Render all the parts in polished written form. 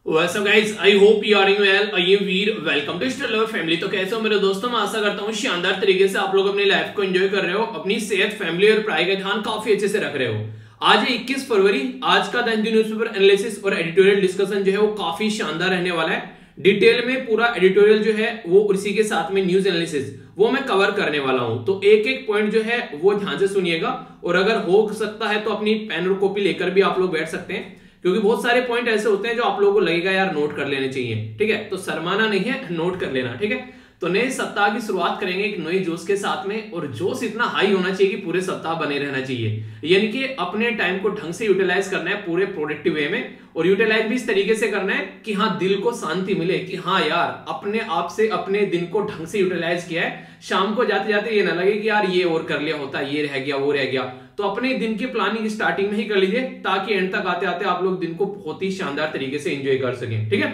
What's up guys? I hope you are doing well. I am Veer. Welcome to Star Lover Family. तो कैसे हो मेरे दोस्तों? मैं आशा करता हूँ शानदार तरीके से आप लोग अपनी लाइफ को एंजॉय कर रहे हो, अपनी सेहत, फैमिली और पढ़ाई का ध्यान काफी अच्छे से रख रहे हो। आज है 21 फरवरी। आज का द हिंदू न्यूज़पेपर एनालिसिस और एडिटोरियल डिस्कशन जो है वो काफी शानदार रहने वाला है। डिटेल में पूरा एडिटोरियल जो है वो उसी के साथ में न्यूज एनालिसिस वो मैं कवर करने वाला हूं, तो एक एक पॉइंट जो है वो ध्यान से सुनिएगा और अगर हो सकता है तो अपनी पेन और कॉपी लेकर भी आप लोग बैठ सकते हैं, क्योंकि बहुत सारे पॉइंट ऐसे होते हैं जो आप लोगों को लगेगा यार नोट कर लेने चाहिए। ठीक है, तो शर्माना नहीं है, नोट कर लेना। ठीक है, तो नए सप्ताह की शुरुआत करेंगे एक नए जोश के साथ में, और जोश इतना हाई होना चाहिए कि पूरे सप्ताह बने रहना चाहिए। यानी कि अपने टाइम को ढंग से यूटिलाइज करना है पूरे प्रोडक्टिव वे में, और यूटिलाइज भी इस तरीके से करना है कि हाँ दिल को शांति मिले कि हाँ यार अपने आप से अपने दिन को ढंग से यूटिलाइज किया है। शाम को जाते जाते ये ना लगे कि यार ये और कर लिया होता, ये रह गया वो रह गया। तो अपने दिन की प्लानिंग स्टार्टिंग में ही कर लीजिए ताकि एंड तक आते आते आप लोग दिन को बहुत ही शानदार तरीके से एंजॉय कर सकें। ठीक है,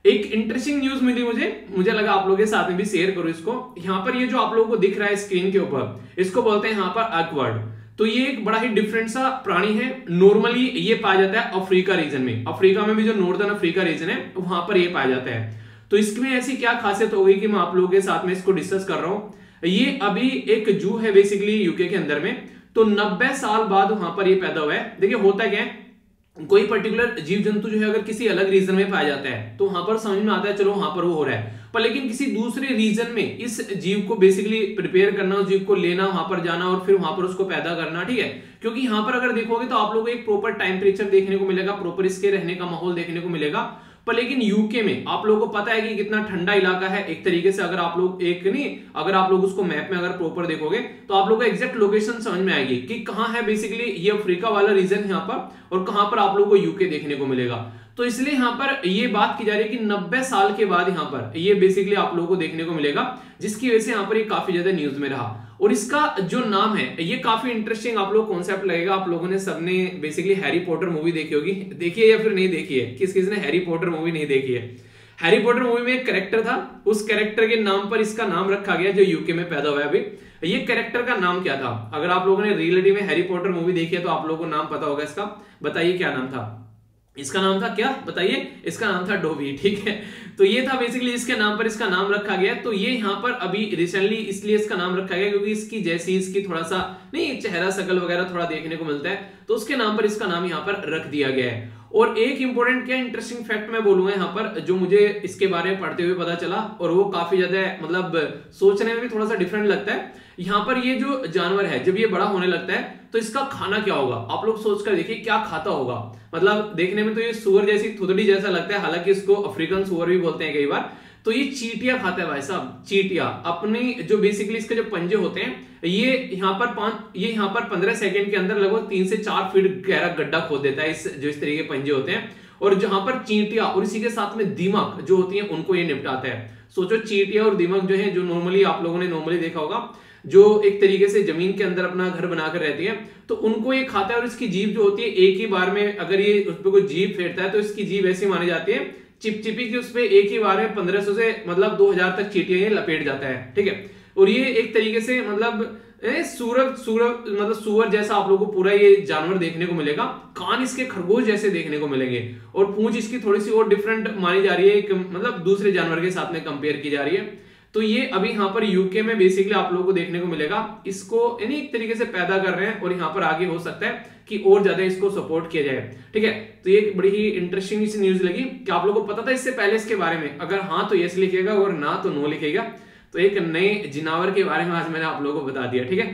एक इंटरेस्टिंग न्यूज मिली मुझे लगा आप लोगों के साथ में भी शेयर करूं इसको। यहाँ पर ये जो आप लोगों को दिख रहा है स्क्रीन के ऊपर, इसको बोलते हैं यहाँ पर अकवर्ड। तो ये एक बड़ा ही डिफरेंट सा प्राणी है। नॉर्मली ये पाया जाता है अफ्रीका रीजन में। अफ्रीका में भी जो नॉर्दर्न अफ्रीका रीजन है वहां पर ये पाया जाता है। तो इसमें ऐसी क्या खासियत हो गई कि मैं आप लोगों के साथ में इसको डिस्कस कर रहा हूं। ये अभी एक जू है बेसिकली यूके के अंदर में, तो 90 साल बाद वहां पर ये पैदा हुआ है। देखिए होता क्या है, कोई पर्टिकुलर जीव जंतु जो है अगर किसी अलग रीजन में पाया जाता है तो वहां पर समझ में आता है चलो वहां पर वो हो रहा है, पर लेकिन किसी दूसरे रीजन में इस जीव को बेसिकली प्रिपेयर करना, उस जीव को लेना, वहां पर जाना और फिर वहां पर उसको पैदा करना। ठीक है, क्योंकि यहाँ पर अगर देखोगे तो आप लोगों को एक प्रॉपर टेम्परेचर देखने को मिलेगा, प्रॉपर इसके रहने का माहौल देखने को मिलेगा। पर लेकिन यूके में आप लोगों को पता है कि कितना ठंडा इलाका है एक तरीके से। अगर आप लोग अगर आप लोग उसको मैप में अगर प्रॉपर देखोगे तो आप लोगों को एग्जैक्ट लोकेशन समझ में आएगी कि कहां है बेसिकली ये अफ्रीका वाला रीजन यहाँ पर, और कहां पर आप लोगों को यूके देखने को मिलेगा। तो इसलिए यहाँ पर ये बात की जा रही है कि 90 साल के बाद यहाँ पर ये बेसिकली आप लोगों को देखने को मिलेगा, जिसकी वजह से यहाँ पर ये काफी ज्यादा न्यूज में रहा। और इसका जो नाम है ये काफी इंटरेस्टिंग आप लोग कॉन्सेप्ट लगेगा। आप लोगों ने सबने बेसिकली हैरी पॉटर मूवी देखी होगी, देखिए या फिर नहीं देखी है, किस किसी ने हैरी पॉटर मूवी नहीं देखी है। हैरी पॉटर मूवी में एक कैरेक्टर था, उस कैरेक्टर के नाम पर इसका नाम रखा गया जो यूके में पैदा हुआ है अभी। ये कैरेक्टर का नाम क्या था? अगर आप लोगों ने रियलिटी में हैरी पॉटर मूवी देखी है तो आप लोगों को नाम पता होगा इसका। बताइए क्या नाम था इसका? नाम था क्या बताइए? इसका नाम था डोबी। ठीक है, तो ये था बेसिकली इसके नाम पर इसका नाम रखा गया। तो ये यहाँ पर अभी रिसेंटली इसलिए इसका नाम रखा गया क्योंकि इसकी जैसी इसकी थोड़ा सा नहीं चेहरा शकल वगैरह थोड़ा देखने को मिलता है, तो उसके नाम पर इसका नाम यहाँ पर रख दिया गया है। और एक इंपॉर्टेंट क्या इंटरेस्टिंग फैक्ट मैं बोलूंगा यहाँ पर जो मुझे इसके बारे में पढ़ते हुए पता चला, और वो काफी ज्यादा मतलब सोचने में भी थोड़ा सा डिफरेंट लगता है। यहाँ पर ये जो जानवर है जब ये बड़ा होने लगता है तो इसका खाना क्या होगा? आप लोग सोचकर देखिए क्या खाता होगा। मतलब देखने में तो ये सुअर जैसी थुतड़ी जैसा लगता है, हालांकि इसको अफ्रीकन सुअर भी बोलते हैं कई बार। तो ये चींटियां खाता है भाई साहब, चींटियां। अपनी जो बेसिकली इसके जो पंजे होते हैं ये यहाँ पर 15 सेकंड के अंदर लगभग 3 से 4 फीट गहरा गड्ढा खोद देता है इस तरीके के पंजे होते हैं। और जहां पर चींटियां और इसी के साथ में दीमक जो होती है उनको ये निपटाता है। सोचो चींटियां और दीमक जो है, जो नॉर्मली आप लोगों ने नॉर्मली देखा होगा, जो एक तरीके से जमीन के अंदर अपना घर बनाकर रहती है, तो उनको ये खाता है। और इसकी जीभ जो होती है एक ही बार में अगर ये उस पर कोई जीभ फेरता है तो इसकी जीभ ऐसी मानी जाती है चिपचिपी की, उस पर एक ही बार में 1500 से मतलब 2000 तक चींटियां ये लपेट जाता है। ठीक है, और ये एक तरीके से मतलब सुअर जैसा आप लोगों को पूरा ये जानवर देखने को मिलेगा। कान इसके खरगोश जैसे देखने को मिलेंगे, और पूंछ इसकी थोड़ी सी और डिफरेंट मानी जा रही है, मतलब दूसरे जानवर के साथ में कंपेयर की जा रही है। तो ये अभी यहाँ पर यूके में बेसिकली आप लोगों को देखने को मिलेगा। इसको यानी एक तरीके से पैदा कर रहे हैं, और यहाँ पर आगे हो सकता है कि और ज्यादा इसको सपोर्ट किया जाए। ठीक है, तो ये एक बड़ी ही इंटरेस्टिंग सी न्यूज लगी कि आप लोगों को पता था इससे पहले इसके बारे में? अगर हाँ तो यस लिखिएगा, और ना तो नो लिखिएगा। तो एक नए जिनावर के बारे में आज मैंने आप लोगों को बता दिया। ठीक है,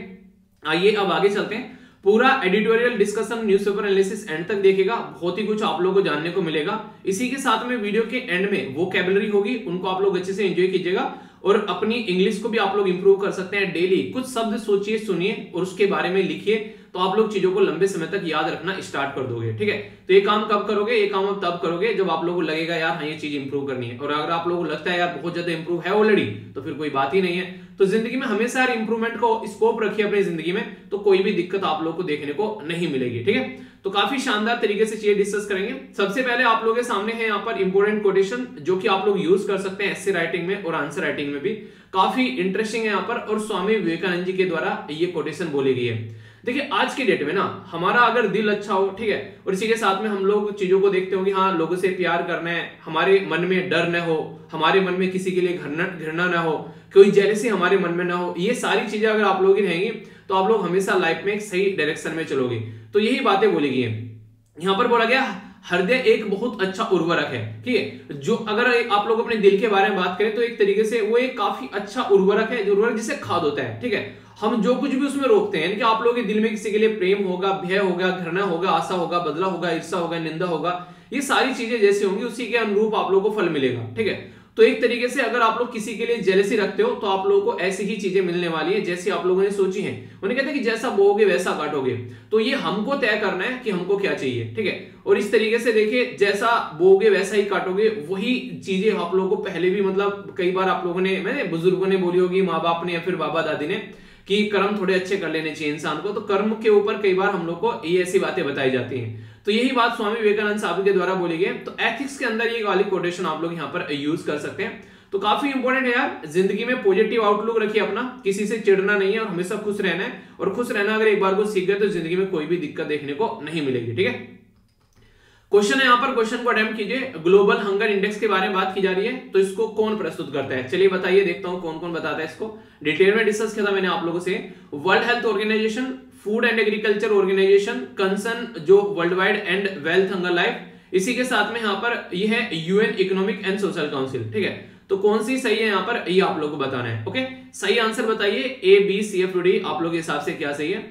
आइए अब आगे चलते हैं। पूरा editorial discussion newspaper analysis and तक देखिएगा, बहुत ही कुछ आप लोगों को जानने को मिलेगा। इसी के साथ में वीडियो के एंड में वोकैबुलरी होगी, उनको आप लोग अच्छे से एंजॉय कीजिएगा, और अपनी इंग्लिश को भी आप लोग इंप्रूव कर सकते हैं। डेली कुछ शब्द सोचिए, सुनिए और उसके बारे में लिखिए, तो आप लोग चीजों को लंबे समय तक याद रखना स्टार्ट कर दोगे। ठीक है, तो ये काम कब करोगे? ये काम अब तब करोगे जब आप लोगों को लगेगा यार हाँ ये चीज इंप्रूव करनी है। और अगर आप लोगों को लगता है यार बहुत ज्यादा इंप्रूव है ऑलरेडी, तो फिर कोई बात ही नहीं है। तो जिंदगी में हमेशा यार इंप्रूवमेंट को स्कोप रखिए अपनी जिंदगी में, तो कोई भी दिक्कत आप लोग को देखने को नहीं मिलेगी। ठीक है, तो काफी शानदार तरीके से चीजें डिस्कस करेंगे। सबसे पहले आप लोगों के सामने है यहाँ पर इंपोर्टेंट कोटेशन जो कि आप लोग यूज कर सकते हैं एस्से राइटिंग में और आंसर राइटिंग में भी। काफी इंटरेस्टिंग है यहाँ पर, और स्वामी विवेकानंद जी के द्वारा ये कोटेशन बोली गई है। देखिए आज की डेट में ना हमारा अगर दिल अच्छा हो, ठीक है, और इसी के साथ में हम लोग चीजों को देखते हो कि हाँ लोगों से प्यार करना है, हमारे मन में डर न हो, हमारे मन में किसी के लिए घृणा ना हो, कोई जेलसी हमारे मन में ना हो, ये सारी चीजें अगर आप लोगों की रहेंगी तो आप लोग हमेशा लाइफ में एक सही डायरेक्शन में चलोगे। तो यही बातें बोली गई है। यहां पर बोला गया हृदय एक बहुत अच्छा उर्वरक है, ठीक है, जो अगर आप लोग अपने दिल के बारे में बात करें तो एक तरीके से वो एक काफी अच्छा उर्वरक है, जो उर्वरक जिसे खाद होता है, ठीक है। हम जो कुछ भी उसमें रोकते हैं, यानी कि आप लोगों के दिल में किसी के लिए प्रेम होगा, भय होगा, घृणा होगा, आशा होगा, बदला होगा, ईर्ष्या होगा, निंदा होगा, ये सारी चीजें जैसी होंगी उसी के अनुरूप आप लोगों को फल मिलेगा, ठीक है। तो एक तरीके से अगर आप लोग किसी के लिए जेलसी रखते हो तो आप लोगों को ऐसी ही चीजें मिलने वाली है जैसी आप लोगों ने सोची है। उन्हें कहते हैं कि जैसा बोओगे वैसा काटोगे। तो ये हमको तय करना है कि हमको क्या चाहिए, ठीक है। और इस तरीके से देखिए जैसा बोओगे वैसा ही काटोगे, वही चीजें आप लोगों को पहले भी मतलब कई बार आप लोगों ने, मैंने बुजुर्गों ने बोली होगी, माँ बाप ने या फिर बाबा दादी ने, कि कर्म थोड़े अच्छे कर लेने चाहिए इंसान को। तो कर्म के ऊपर कई बार हम लोग को ये ऐसी बातें बताई जाती हैं। तो यही बात स्वामी विवेकानंद साहब के द्वारा बोली गई। तो एथिक्स के अंदर ये वाली कोटेशन आप लोग यहाँ पर यूज कर सकते हैं। तो काफी इंपॉर्टेंट है यार, जिंदगी में पॉजिटिव आउटलुक रखिए अपना, किसी से चिढ़ना नहीं है और हमेशा खुश रहना है। और खुश रहना अगर एक बार को सीख गए तो जिंदगी में कोई भी दिक्कत देखने को नहीं मिलेगी, ठीक है। क्वेश्चन है यहाँ पर, क्वेश्चन को अटेम्प्ट कीजिए। ग्लोबल हंगर इंडेक्स के बारे में बात की जा रही है, तो इसको कौन प्रस्तुत करता है? चलिए बताइए, देखता हूं कौन कौन बताता है इसको। डिटेल में डिस्कस किया था मैंने आप लोगों से। World Health Organization, Food and Agriculture Organization, Concern जो Worldwide and Welthungerhilfe, इसी के साथ में यहाँ पर ये है UN Economic and Social Council, ठीक है। तो कौन सी सही है यहाँ पर, ये आप लोग को बताना है, ओके। सही आंसर बताइए, A B C F D, आप लोग के हिसाब से क्या सही है।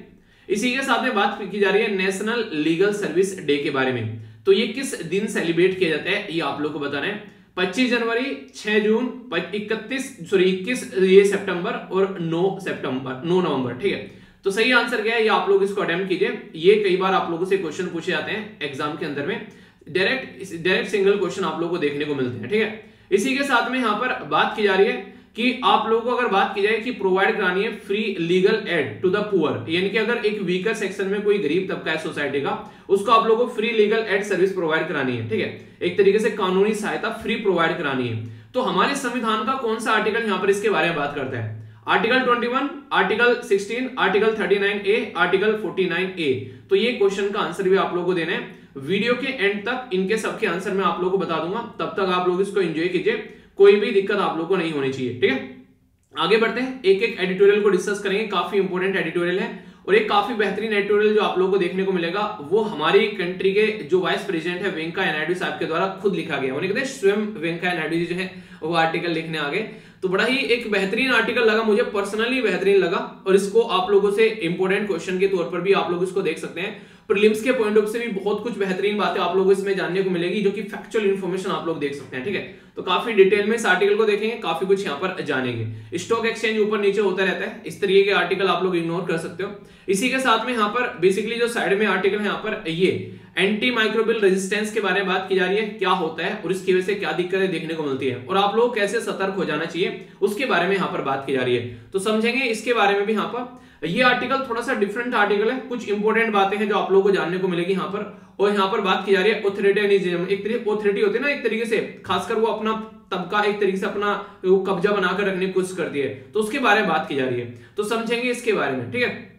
इसी के साथ में बात की जा रही है नेशनल लीगल सर्विस डे के बारे में। तो ये किस दिन सेलिब्रेट किया जाता है, ये आप लोग को बताना है। 25 जनवरी, 6 जून, 21 ये सितंबर और 9 नवंबर, ठीक है। तो सही आंसर क्या है, ये आप लोग इसको अटेम्प्ट कीजिए। ये कई बार आप लोगों से क्वेश्चन पूछे जाते हैं एग्जाम के अंदर में, डायरेक्ट सिंगल क्वेश्चन आप लोगों को देखने को मिलते हैं, ठीक है। इसी के साथ में यहाँ पर बात की जा रही है कि आप लोगों को अगर बात की जाए कि प्रोवाइड करानी है free legal aid to the poor, यानी कि अगर एक वीकर सेक्शन में कोई गरीब तबका है सोसाइटी का, उसको आप लोगों को free legal add service provide करानी है, ठीक है। एक तरीके से कानूनी सहायता फ्री प्रोवाइड करानी है। तो हमारे संविधान का कौन सा आर्टिकल यहाँ पर इसके बारे में बात करता है? Article 21, article 16, article 39A, article 49A। तो ये क्वेश्चन का आंसर भी आप लोगों को देना है। वीडियो के एंड तक इनके सबके आंसर मैं आप लोगों को बता दूंगा, तब तक आप लोग इसको एंजॉय कीजिए, कोई भी दिक्कत आप लोगों को नहीं होनी चाहिए, ठीक है। आगे बढ़ते हैं, एक एक एडिटोरियल को डिस्कस करेंगे। काफी इंपॉर्टेंट एडिटोरियल है और एक काफी बेहतरीन एडिटोरियल जो आप लोगों को देखने को मिलेगा वो हमारी कंट्री के जो वाइस प्रेसिडेंट है वेंकैया नायडू साहब के द्वारा खुद लिखा गया। उन्हें कहते हैं स्वयं वेंकैया नायडू जी जो है वो आर्टिकल लिखने आ गए। तो बड़ा ही एक बेहतरीन आर्टिकल लगा मुझे, पर्सनली बेहतरीन लगा। और इसको आप लोगों से इंपॉर्टेंट क्वेश्चन के तौर पर भी आप लोग इसको देख सकते हैं। प्रीलिम्स के पॉइंट ऑफ से भी बहुत कुछ बेहतरीन बातें आप लोगों को इसमें जानने को मिलेगी, जो कि फैक्चुअल इन्फॉर्मेशन आप लोग देख सकते हैं, ठीक है। तो काफी डिटेल में इस आर्टिकल को देखेंगे, काफी कुछ यहाँ पर जानेंगे। स्टॉक एक्सचेंज ऊपर नीचे होता रहता है, इस तरीके के आर्टिकल आप लोग इग्नोर कर सकते हो। इसी के साथ में यहाँ पर बेसिकली जो साइड में आर्टिकल है यहाँ पर ये एंटी माइक्रोबियल रेजिस्टेंस के बारे में बात की जा रही है, क्या होता है और इसकी वजह से क्या दिक्कतें देखने को मिलती है और आप लोग कैसे सतर्क हो जाना चाहिए उसके बारे में यहाँ पर बात की जा रही है। तो समझेंगे इसके बारे में भी। यहाँ पर ये आर्टिकल थोड़ा सा डिफरेंट आर्टिकल है, कुछ इंपॉर्टेंट बातें हैं जो आप लोगों को जानने को मिलेगी यहाँ पर। और यहाँ पर बात की जा रही है ऑथोरिटेरियनिज्म, एक तरीके ऑथोरिटी होती है ना, एक तरीके से खासकर वो अपना तबका एक तरीके से अपना कब्जा बनाकर रखने की कोशिश करती है, तो उसके बारे में बात की जा रही है। तो समझेंगे इसके बारे में, ठीक है।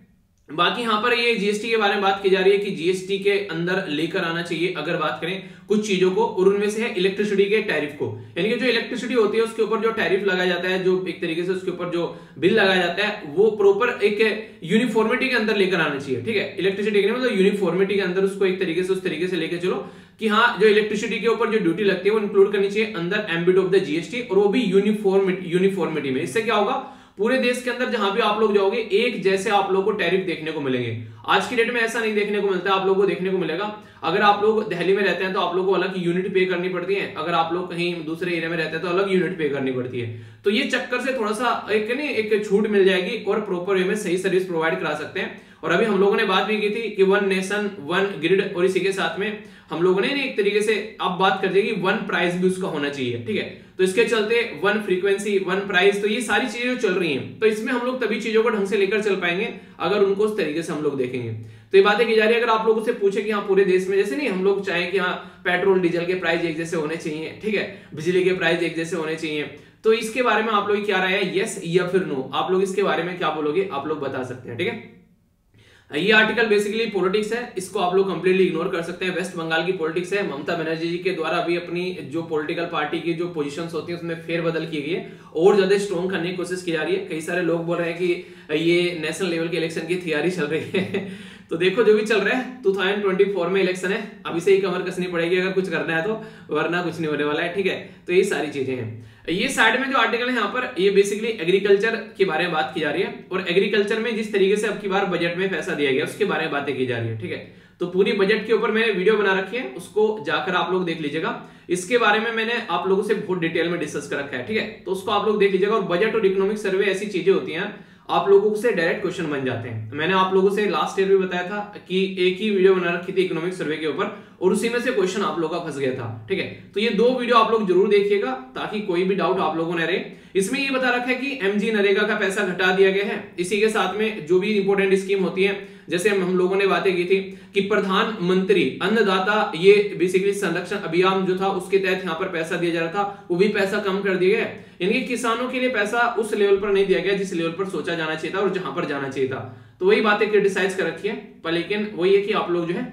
बाकी यहाँ पर ये जीएसटी के बारे में बात की जा रही है कि जीएसटी के अंदर लेकर आना चाहिए अगर बात करें कुछ चीजों को, और उनमें से है इलेक्ट्रिसिटी के टैरिफ को, यानी कि जो इलेक्ट्रिसिटी होती है उसके ऊपर जो टैरिफ लगाया जाता है, जो एक तरीके से उसके ऊपर जो बिल लगाया जाता है वो प्रॉपर एक यूनिफॉर्मिटी के अंदर लेकर आना चाहिए, ठीक है। इलेक्ट्रिसिटी के मतलब यूनिफॉर्मिटी के अंदर उसको एक तरीके से उस तरीके से लेकर चलो कि हाँ जो इलेक्ट्रिसिटी के ऊपर जो ड्यूटी लगती है वो इंक्लूड करनी चाहिए अंदर एम्बिट ऑफ द जीएसटी, और वो भी यूनिफॉर्मिटी में। इससे क्या होगा, पूरे देश के अंदर जहां भी आप लोग जाओगे एक जैसे आप लोगों को टैरिफ देखने को मिलेंगे। आज की डेट में ऐसा नहीं देखने को मिलता है, आप लोगों को देखने को मिलेगा। अगर आप लोग दिल्ली में रहते हैं तो आप लोगों को अलग यूनिट पे करनी पड़ती है, अगर आप लोग कहीं दूसरे एरिया में रहते हैं तो अलग यूनिट पे करनी पड़ती है। तो ये चक्कर से थोड़ा सा एक छूट मिल जाएगी और प्रॉपर वे में सही सर्विस प्रोवाइड करा सकते हैं। और अभी हम लोगों ने बात भी की थी कि 1 नेशन 1 ग्रिड, और इसी के साथ में हम लोगों ने एक तरीके से अब बात कर दी कि 1 प्राइस भी उसका होना चाहिए, ठीक है। तो इसके चलते 1 फ्रीक्वेंसी 1 प्राइस, तो ये सारी चीजें जो चल रही हैं, तो इसमें हम लोग तभी चीजों को ढंग से लेकर चल पाएंगे अगर उनको उस तरीके से हम लोग देखेंगे। तो ये बातें की जा रही है। अगर आप लोगों से पूछे कि हाँ पूरे देश में जैसे नहीं हम लोग चाहें कि हाँ पेट्रोल डीजल के प्राइस एक जैसे होने चाहिए, ठीक है, बिजली के प्राइस एक जैसे होने चाहिए, तो इसके बारे में आप लोग क्या राय है, यस या फिर नो, आप लोग इसके बारे में क्या बोलोगे, आप लोग बता सकते हैं, ठीक है। ये आर्टिकल बेसिकली पॉलिटिक्स है, इसको आप लोग कंप्लीटली इग्नोर कर सकते हैं। वेस्ट बंगाल की पॉलिटिक्स है, ममता बनर्जी जी के द्वारा अभी अपनी जो पॉलिटिकल पार्टी की जो पोजीशंस होती है उसमें फेरबदल की गई है और ज्यादा स्ट्रॉन्ग करने की कोशिश की जा रही है। कई सारे लोग बोल रहे हैं कि ये नेशनल लेवल के इलेक्शन की तैयारी चल रही है तो देखो जो भी चल रहा है, 2024 में इलेक्शन है, अभी से ही कमर कसनी पड़ेगी अगर कुछ करना है तो, वरना कुछ नहीं होने वाला है। ठीक है, तो ये सारी चीजें हैं। ये साइड में जो आर्टिकल है यहाँ पर, ये बेसिकली एग्रीकल्चर के बारे में बात की जा रही है और एग्रीकल्चर में जिस तरीके से अब की बार बजट में पैसा दिया गया उसके बारे में बातें की जा रही है। ठीक है, तो पूरी बजट के ऊपर मैंने वीडियो बना रखी है, उसको जाकर आप लोग देख लीजिएगा। इसके बारे में मैंने आप लोगों से बहुत डिटेल में डिस्कस कर रखा है। ठीक है, तो उसको आप लोग देख लीजिएगा। और बजट और इकोनॉमिक सर्वे ऐसी चीजें होती हैं आप लोगों से डायरेक्ट क्वेश्चन बन जाते हैं। मैंने आप लोगों से लास्ट ईयर भी बताया था कि एक ही वीडियो बना रखी थी इकोनॉमिक सर्वे के ऊपर और उसी में से क्वेश्चन आप लोगों का फंस गया था। ठीक है, तो ये 2 वीडियो आप लोग जरूर देखिएगा ताकि कोई भी डाउट आप लोगों ने रहे। इसमें ये बता रखा है कि एमजी नरेगा का पैसा घटा दिया गया है। इसी के साथ में जो भी इंपॉर्टेंट स्कीम होती है, जैसे हम लोगों ने बातें की थी कि प्रधानमंत्री अन्नदाता ये बेसिकली संरक्षण अभियान जो था उसके तहत यहाँ पर पैसा दिया जा रहा था, वो भी पैसा कम कर दिया गया। यानी किसानों के लिए पैसा उस लेवल पर नहीं दिया गया जिस लेवल पर सोचा जाना चाहिए था और जहां पर जाना चाहिए था। तो वही बातें क्रिटिसाइज कर रखी है, पर लेकिन वही है कि आप लोग जो है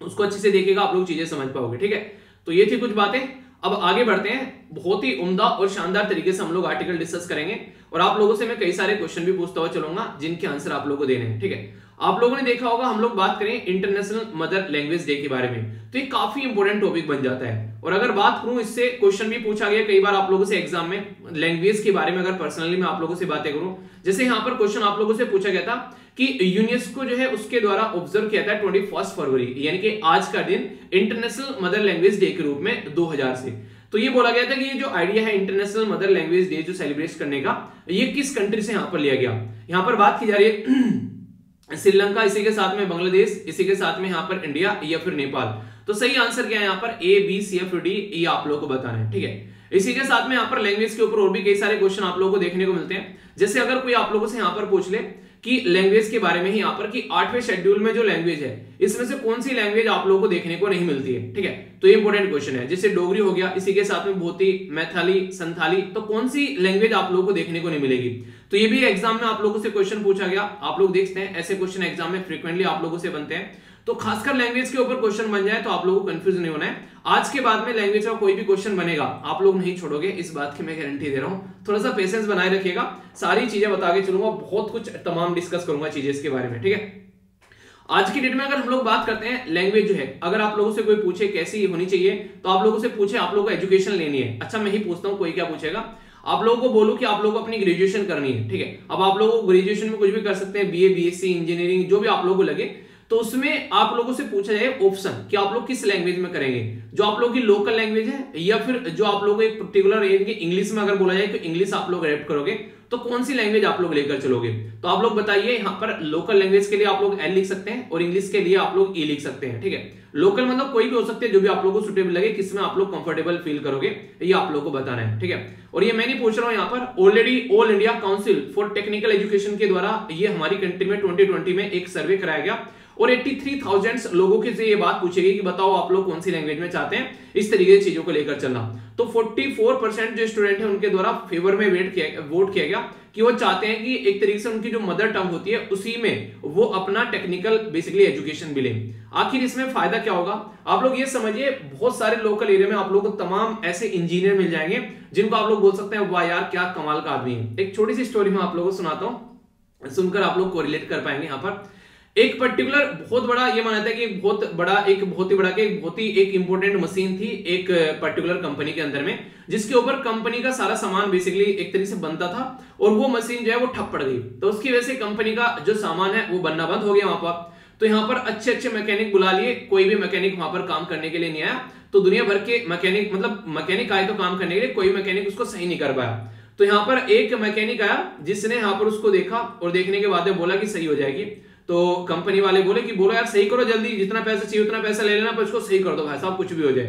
उसको अच्छे से देखिएगा, आप लोग चीजें समझ पाओगे। ठीक है, तो ये थी कुछ बातें। अब आगे बढ़ते हैं, बहुत ही उम्दा और शानदार तरीके से हम लोग आर्टिकल डिस्कस करेंगे और आप लोगों से मैं कई सारे क्वेश्चन भी पूछता हुआ चलूंगा जिनके आंसर आप लोगों को देने हैं। ठीक है, आप लोगों ने देखा होगा, हम लोग बात करें इंटरनेशनल मदर लैंग्वेज डे के बारे में, तो ये काफी इंपॉर्टेंट टॉपिक बन जाता है। और अगर बात करूं, इससे क्वेश्चन भी पूछा गया कई बार आप लोगों से एग्जाम में लैंग्वेज के बारे में। अगर पर्सनली मैं आप लोगों से बातें करूं, जैसे यहाँ पर क्वेश्चन आप लोगों से पूछा गया था कि यूनेस्को जो है उसके द्वारा ऑब्जर्व किया था 21 फरवरी यानी कि आज का दिन इंटरनेशनल मदर लैंग्वेज डे के रूप में 2000 से। तो ये बोला गया था कि ये जो आइडिया है इंटरनेशनल मदर लैंग्वेज डे जो सेलिब्रेट करने का, ये किस कंट्री से यहाँ पर लिया गया। यहाँ पर बात की जा रही है श्रीलंका, इसी के साथ में बांग्लादेश, इसी के साथ में यहाँ पर इंडिया या फिर नेपाल। तो सही आंसर क्या है यहाँ पर, A B C F D, ये आप लोगों को बताना है। ठीक है, इसी के साथ में यहाँ पर लैंग्वेज के ऊपर और भी कई सारे क्वेश्चन आप लोगों को देखने को मिलते हैं। जैसे अगर कोई आप लोगों से यहाँ पर पूछ ले कि लैंग्वेज के बारे में ही यहाँ पर कि 8वें शेड्यूल में जो लैंग्वेज है इसमें से कौन सी लैंग्वेज आप लोगों को देखने को नहीं मिलती है। ठीक है, तो ये इंपॉर्टेंट क्वेश्चन है। जैसे डोगरी हो गया, इसी के साथ में भोती, मैथाली, संथाली, तो कौन सी लैंग्वेज आप लोगों को देखने को नहीं मिलेगी। तो ये भी एग्जाम में आप लोगों से क्वेश्चन पूछा गया। आप लोग देखते हैं ऐसे क्वेश्चन एग्जाम में फ्रीक्वेंटली आप लोगों से बनते हैं। तो खासकर लैंग्वेज के ऊपर क्वेश्चन बन जाए तो आप लोगों को कंफ्यूज नहीं होना है। आज के बाद में लैंग्वेज का कोई भी क्वेश्चन बनेगा आप लोग नहीं छोड़ोगे, इस बात की मैं गारंटी दे रहा हूं। थोड़ा सा पेशेंस बनाए रखिएगा, सारी चीजें बता के चलूंगा, बहुत कुछ तमाम डिस्कस करूंगा चीजें इसके बारे में। ठीक है, आज की डेट में अगर हम लोग बात करते हैं लैंग्वेज जो है, अगर आप लोगों से कोई पूछे कैसी होनी चाहिए तो आप लोगों से पूछे आप लोगों को एजुकेशन लेनी है। अच्छा, मैं ही पूछता हूं, कोई क्या पूछेगा, आप लोगों को बोलो कि आप लोगों को अपनी ग्रेजुएशन करनी है। ठीक है, अब आप लोगों को ग्रेजुएशन में कुछ भी कर सकते हैं, बीए, बीएससी, इंजीनियरिंग, जो भी आप लोगों को लगे। तो उसमें आप लोगों से पूछा जाए ऑप्शन कि आप लोग किस लैंग्वेज में करेंगे, जो आप लोगों की लोकल लैंग्वेज है या फिर जो आप लोगों को एक पर्टिकुलर इंग्लिश में अगर बोला जाए तो इंग्लिश आप लोग अडॉप्ट करोगे, तो कौन सी लैंग्वेज आप लोग लेकर चलोगे। तो आप लोग बताइए। यहाँ पर लोकल लैंग्वेज के लिए आप लोग एल लिख सकते हैं और इंग्लिश के लिए आप लोग ई लिख सकते हैं। ठीक है, लोकल मतलब कोई भी हो सकते हैं, जो भी आप लोगों को सुटेबल लगे, किसमें आप लोग कंफर्टेबल फील करोगे, ये आप लोगों को बताना है। ठीक है, और ये मैं नहीं पूछ रहा हूं, यहाँ पर already all India council for technical education के द्वारा ये हमारी कंट्री में 2020 में एक सर्वे कराया गया और 83,000 लोगों के से ये बात पूछी गई कि बताओ आप लोग कौन सी लैंग्वेज में चाहते हैं इस तरीके की चीजों को लेकर चलना। तो 44% जो स्टूडेंट है उनके द्वारा फेवर में वोट किया गया कि वो चाहते हैं कि एक तरीके से उनकी जो मदर टंग होती है उसी में वो अपना टेक्निकल बेसिकली एजुकेशन भी लें। आखिर इसमें फायदा क्या होगा, आप लोग ये समझिए, बहुत सारे लोकल एरिया में आप लोगों को तमाम ऐसे इंजीनियर मिल जाएंगे जिनको आप लोग बोल सकते हैं वाह यार क्या कमाल का आदमी है। एक छोटी सी स्टोरी मैं आप लोगों को सुनाता हूं, सुनकर आप लोग कोरिलेट कर पाएंगे। यहाँ पर एक पर्टिकुलर बहुत बड़ा ये माना था कि एक बहुत ही इंपॉर्टेंट मशीन थी एक पर्टिकुलर कंपनी के अंदर में, जिसके ऊपर कंपनी का सारा सामान बेसिकली एक तरीके से बनता था और वो मशीन जो है वो ठप पड़ गई। तो उसकी वजह से कंपनी का जो सामान है वो बनना बंद हो गया वहां पर। तो यहाँ पर अच्छे अच्छे मैकेनिक बुला लिए, कोई भी मैकेनिक वहां पर काम करने के लिए नहीं आया। तो दुनिया भर के मैकेनिक आए तो काम करने के लिए, कोई मैकेनिक उसको सही नहीं कर पाया। तो यहाँ पर एक मैकेनिक आया जिसने यहाँ पर उसको देखा और देखने के बाद बोला कि सही हो जाएगी। तो कंपनी वाले बोले कि बोलो यार सही करो जल्दी, जितना पैसा चाहिए उतना पैसा ले लेना, पर इसको सही कर दो भाई साहब, कुछ भी हो जाए।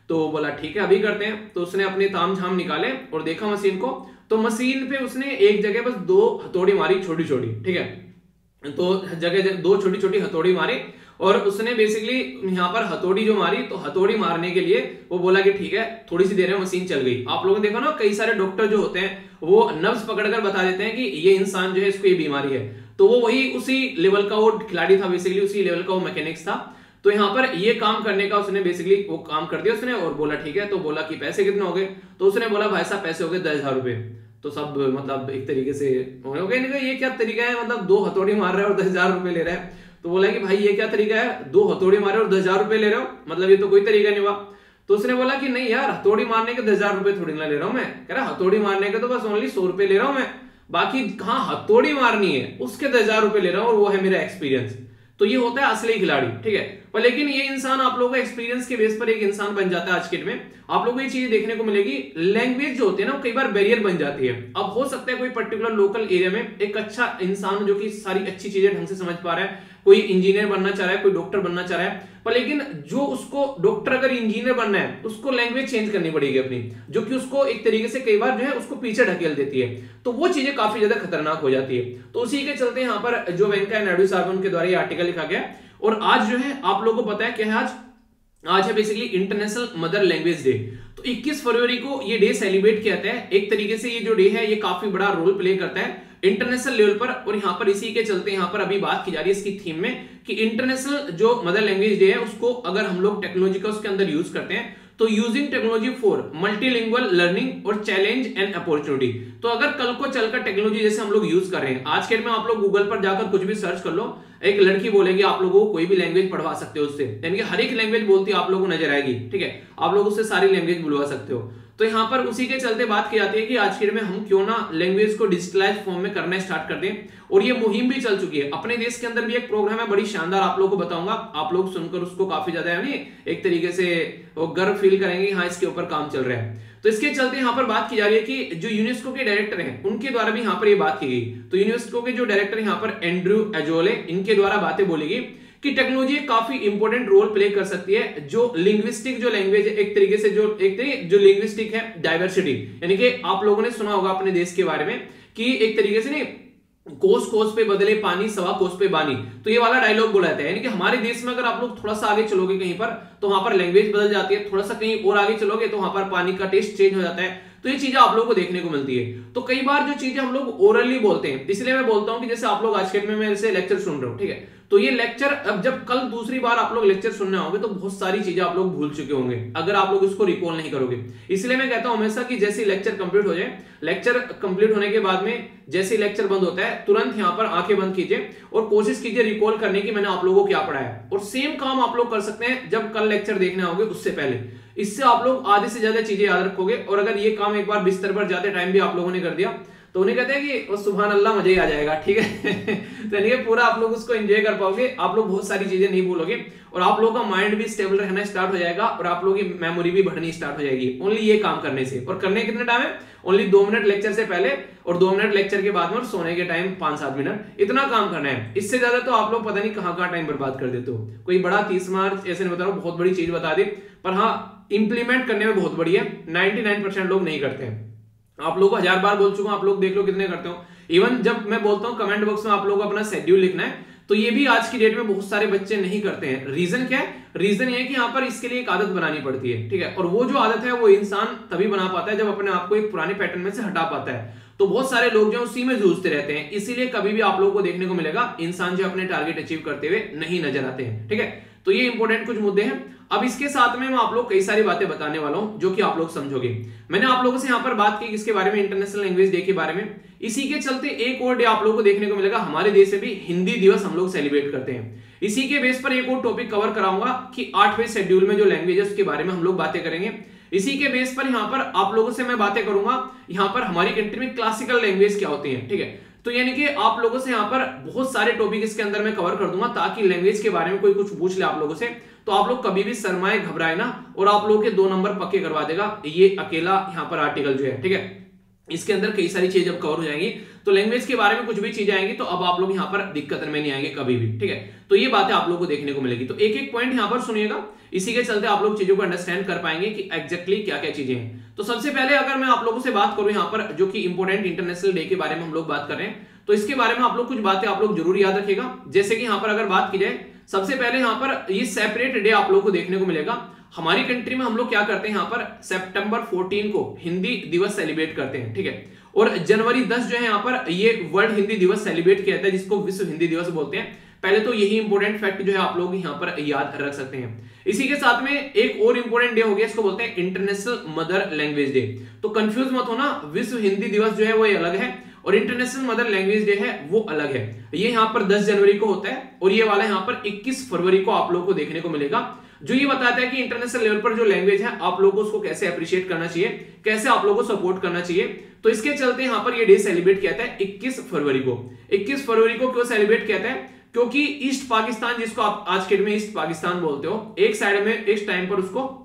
तो बोला ठीक है अभी करते हैं। तो उसने अपने ताम झाम निकाले और देखा मशीन को, तो मशीन पे उसने एक जगह बस 2 हथौड़ी मारी छोटी छोटी। ठीक है, तो जगह 2 छोटी छोटी हथौड़ी मारी और उसने बेसिकली यहाँ पर हथौड़ी जो मारी, तो हथौड़ी मारने के लिए वो बोला कि ठीक है, थोड़ी सी देर में मशीन चल गई। आप लोगों ने देखा ना, कई सारे डॉक्टर जो होते हैं वो नब्ज पकड़कर बता देते हैं कि ये इंसान जो है इसको ये बीमारी है, तो वो वही उसी लेवल का वो खिलाड़ी था, बेसिकली उसी लेवल का वो मैकेनिक्स था। तो यहाँ पर ये काम करने का उसने बेसिकली वो काम कर दिया उसने, और बोला ठीक है। तो बोला कि पैसे कितने हो गए, तो उसने बोला भाई साहब पैसे हो गए 10,000 रुपए। तो सब मतलब एक तरीके से हो गए, ये क्या तरीका है, मतलब 2 हथौड़ी मार रहे हो और 10,000 रुपए ले रहे हैं। तो बोला कि भाई ये क्या तरीका है, 2 हथौड़ी मारे और 10,000 रुपए ले रहे हो, मतलब ये तो कोई तरीका नहीं हुआ। तो उसने बोला कि नहीं यार, हथौड़ी मारने के 10,000 रुपए थोड़ी ना ले रहा हूं मैं। कह रहा हथौड़ी मारने के तो बस ओनली 100 रुपए ले रहा हूं मैं, बाकी कहां हथौड़ी मारनी है उसके 10,000 रुपए ले रहा हूं, और वो है मेरा एक्सपीरियंस। तो ये होता है असली खिलाड़ी, ठीक है। पर लेकिन ये इंसान आप लोगों का एक्सपीरियंस के बेस पर एक इंसान बन जाता है। आज के डेट में आप लोगों को ये चीज देखने को मिलेगी, लैंग्वेज जो होती है ना, कई बार बैरियर बन जाती है। अब हो सकता है कोई पर्टिकुलर लोकल एरिया में एक अच्छा इंसान जो कि सारी अच्छी चीजें ढंग से समझ पा रहा है, कोई इंजीनियर बनना चाह रहा है, कोई डॉक्टर बनना चाह रहा है, पर लेकिन जो उसको डॉक्टर अगर इंजीनियर बनना है उसको लैंग्वेज चेंज करनी पड़ेगी अपनी, जो कि उसको एक तरीके से कई बार जो है उसको पीछे ढकेल देती है। तो वो चीजें काफी ज्यादा खतरनाक हो जाती है। तो उसी के चलते यहाँ पर जो वेंकैया नायडू साहब उनके द्वारा ये आर्टिकल लिखा गया। और आज जो है आप लोगों को पता है क्या है, आज है basically international mother language day. तो 21 फरवरी को ये डे सेलिब्रेट किया जाता है। एक तरीके से ये जो डे है ये काफी बड़ा रोल प्ले करता है इंटरनेशनल लेवल पर। और यहाँ पर इसी के चलते यहाँ पर अभी बात की जा रही है इसकी थीम में कि इंटरनेशनल जो मदर लैंग्वेज डे है उसको अगर हम लोग टेक्नोलॉजी का उसके अंदर यूज करते हैं, तो using technology for multilingual learning और चैलेंज एंड अपॉर्चुनिटी। तो अगर कल को चलकर टेक्नोलॉजी जैसे हम लोग यूज कर रहे हैं, आज के में आप लोग गूगल पर जाकर कुछ भी सर्च कर लो, एक लड़की बोलेगी आप लोगों को कोई भी लैंग्वेज पढ़वा सकते हो उससे, यानी कि हर एक लैंग्वेज बोलती है आप लोगों को नजर आएगी, ठीक है। आप लोग उससे सारी लैंग्वेज बुलवा सकते हो। तो यहाँ पर उसी के चलते बात की जाती है कि आज के में हम क्यों ना लैंग्वेज को डिजिटलाइज फॉर्म में करना स्टार्ट कर दें। और ये मुहिम भी चल चुकी है अपने देश के अंदर भी, एक प्रोग्राम है बड़ी शानदार, आप लोगों को बताऊंगा, आप लोग सुनकर उसको काफी ज्यादा यानी एक तरीके से वो गर्व फील करेंगे, हाँ इसके ऊपर काम चल रहा है। तो इसके चलते यहाँ पर बात की जा रही है कि जो यूनेस्को के डायरेक्टर हैं उनके द्वारा भी यहाँ पर ये बात की गई। तो यूनेस्को के जो डायरेक्टर यहाँ पर एंड्रू एजोले, इनके द्वारा बातें बोली गई कि टेक्नोलॉजी काफी इंपॉर्टेंट रोल प्ले कर सकती है जो लिंग्विस्टिक जो लैंग्वेज है, एक तरीके से जो लिंग्विस्टिक है डाइवर्सिटी, यानी कि आप लोगों ने सुना होगा अपने देश के बारे में कि एक तरीके से नहीं, कोस कोस पे बदले पानी, सवा कोस पे बानी। तो ये वाला डायलॉग बोला जाता है, यानी कि हमारे देश में अगर आप लोग थोड़ा सा आगे चलोगे कहीं पर तो वहां पर लैंग्वेज बदल जाती है, थोड़ा सा कहीं और आगे चलोगे तो वहां पर पानी का टेस्ट चेंज हो जाता है। तो ये चीजें आप लोगों को देखने को मिलती है। तो कई बार जो चीजें हम लोग ओरली बोलते हैं, इसलिए मैं बोलता हूं कि जैसे आप लोग आज के में मेरे से लेक्चर सुन रहे हो, ठीक है, तो ये लेक्चर अब जब कल दूसरी बार आप लोग लेक्चर सुनने आओगे तो बहुत सारी चीजें आप लोग भूल चुके होंगे अगर आप लोग इसको रिकॉल नहीं करोगे। इसलिए मैं कहता हूं हमेशा कि जैसे लेक्चर कंप्लीट हो जाए, लेक्चर कंप्लीट होने के बाद में जैसे लेक्चर बंद होता है तुरंत यहां पर आंखें बंद कीजिए और कोशिश कीजिए रिकॉल करने की मैंने आप लोगों को क्या पढ़ाया। और सेम काम आप लोग कर सकते हैं जब कल लेक्चर देखने आओगे उससे पहले। इससे आप लोग आधे से ज्यादा चीजें याद रखोगे। और अगर ये काम एक बार बिस्तर पर जाते टाइम भी आप लोगों ने कर दिया तो उन्हें कहते हैं कि सुभान अल्लाह, मजा ही आ जाएगा, ठीक है। तो यानी पूरा आप लोग उसको एंजॉय कर पाओगे, आप लोग बहुत सारी चीजें नहीं भूलोगे और आप लोगों का माइंड भी स्टेबल रहना स्टार्ट हो जाएगा और आप लोगों की मेमोरी भी बढ़नी स्टार्ट हो जाएगी ओनली ये काम करने से। और करने कितने टाइम है, ओनली 2 मिनट लेक्चर से पहले और 2 मिनट लेक्चर के बाद में और सोने के टाइम 5-7 मिनट, इतना काम करना है। इससे ज्यादा तो आप लोग पता नहीं कहाँ टाइम बर्बाद कर देते हो। कोई बड़ा 30 मार्च ऐसे नहीं बता रहा हूं, बहुत बड़ी चीज बता दी, पर हाँ इंप्लीमेंट करने में बहुत बड़ी है। 99% लोग नहीं करते हैं। आप लोगों को 1000 बार बोल चुका हूं, आप लोग देख लो कितने करते हो। इवन जब मैं बोलता हूं कमेंट बॉक्स में आप लोगों को अपना शेड्यूल लिखना है, तो ये भी आज की डेट में बहुत सारे बच्चे नहीं करते हैं। रीजन क्या है? रीजन ये है कि यहाँ पर इसके लिए एक आदत बनानी पड़ती है, ठीक है। और वो जो आदत है वो इंसान तभी बना पाता है जब अपने आप को एक पुराने पैटर्न में से हटा पाता है। तो बहुत सारे लोग जो उसी में जूझते रहते हैं, इसीलिए कभी भी आप लोगों को देखने को मिलेगा इंसान जो अपने टारगेट अचीव करते हुए नहीं नजर आते हैं, ठीक है। तो ये इंपॉर्टेंट कुछ मुद्दे हैं। अब इसके साथ में मैं आप लोग कई सारी बातें बताने वाला हूं जो कि आप लोग समझोगे। मैंने आप लोगों से यहां पर बात की किसके बारे में, इंटरनेशनल लैंग्वेज डे के बारे में। इसी के चलते एक और डे आप लोगों को देखने को मिलेगा, हमारे देश में भी हिंदी दिवस हम लोग सेलिब्रेट करते हैं। इसी के बेस पर एक और टॉपिक कवर कराऊंगा कि 8वें शेड्यूल में जो लैंग्वेज है उसके बारे में हम लोग बातें करेंगे। इसी के बेस पर यहां पर आप लोगों से मैं बातें करूंगा यहां पर हमारी कंट्री में क्लासिकल लैंग्वेज क्या होती है, ठीक है। तो यानी कि आप लोगों से यहाँ पर बहुत सारे टॉपिक इसके अंदर मैं कवर कर दूंगा ताकि लैंग्वेज के बारे में कोई कुछ पूछ ले आप लोगों से तो आप लोग कभी भी शर्माए घबराए ना, और आप लोगों के 2 नंबर पक्के करवा देगा ये अकेला यहाँ पर आर्टिकल जो है, ठीक है। इसके अंदर कई सारी चीजें जब कवर हो जाएंगी तो लैंग्वेज के बारे में कुछ भी चीजें आएंगी तो अब आप लोग यहाँ पर दिक्कत में नहीं आएंगे कभी भी, ठीक है। तो ये बातें आप लोगों को देखने को मिलेगी। तो एक एक पॉइंट यहाँ पर सुनिएगा, इसी के चलते आप लोग चीजों को अंडरस्टैंड कर पाएंगे कि एग्जैक्टली क्या क्या चीजें हैं। तो सबसे पहले अगर मैं आप लोगों से बात करूं यहाँ पर जो कि इंपोर्टेंट इंटरनेशनल डे के बारे में हम लोग बात कर रहे हैं, तो इसके बारे में आप लोग कुछ बातें आप लोग जरूर याद रखिएगा। जैसे कि यहाँ पर अगर बात की जाए सबसे पहले यहाँ पर ये सेपरेट डे आप लोगों को देखने को मिलेगा। हमारी कंट्री में हम लोग क्या करते हैं, यहाँ पर सितंबर 14 को हिंदी दिवस सेलिब्रेट करते हैं, ठीक है। और जनवरी 10 जो है यहाँ पर ये वर्ल्ड हिंदी दिवस सेलिब्रेट किया जाता है, जिसको विश्व हिंदी दिवस बोलते हैं। पहले तो यही इंपॉर्टेंट फैक्ट जो है आप लोग यहाँ पर याद रख सकते हैं। इसी के साथ में एक और इंपॉर्टेंट डे हो गया, इसको बोलते हैं इंटरनेशनल मदर लैंग्वेज डे। तो कंफ्यूज मत होना, विश्व हिंदी दिवस जो है वो अलग है और इंटरनेशनल मदर लैंग्वेज डे है वो अलग है। ये यहाँ पर 10 जनवरी को होता है और ये वाला यहाँ पर 21 फरवरी को आप लोगों को देखने को मिलेगा, जो ये बताता है कि इंटरनेशनल लेवल पर जो लैंग्वेज है आप लोगों को उसको कैसे अप्रिशिएट करना चाहिए, कैसे आप लोगों को सपोर्ट करना चाहिए। तो इसके चलते यहाँ पर ये डे सेलिब्रेट किया जाता है 21 फरवरी को। 21 फरवरी को क्यों सेलिब्रेट किया जाता है, क्योंकि ईस्ट पाकिस्तान, जिसको आप आज के डेट में ईस्ट पाकिस्तान बोलते हो, एक साइड में इस टाइम पर उसको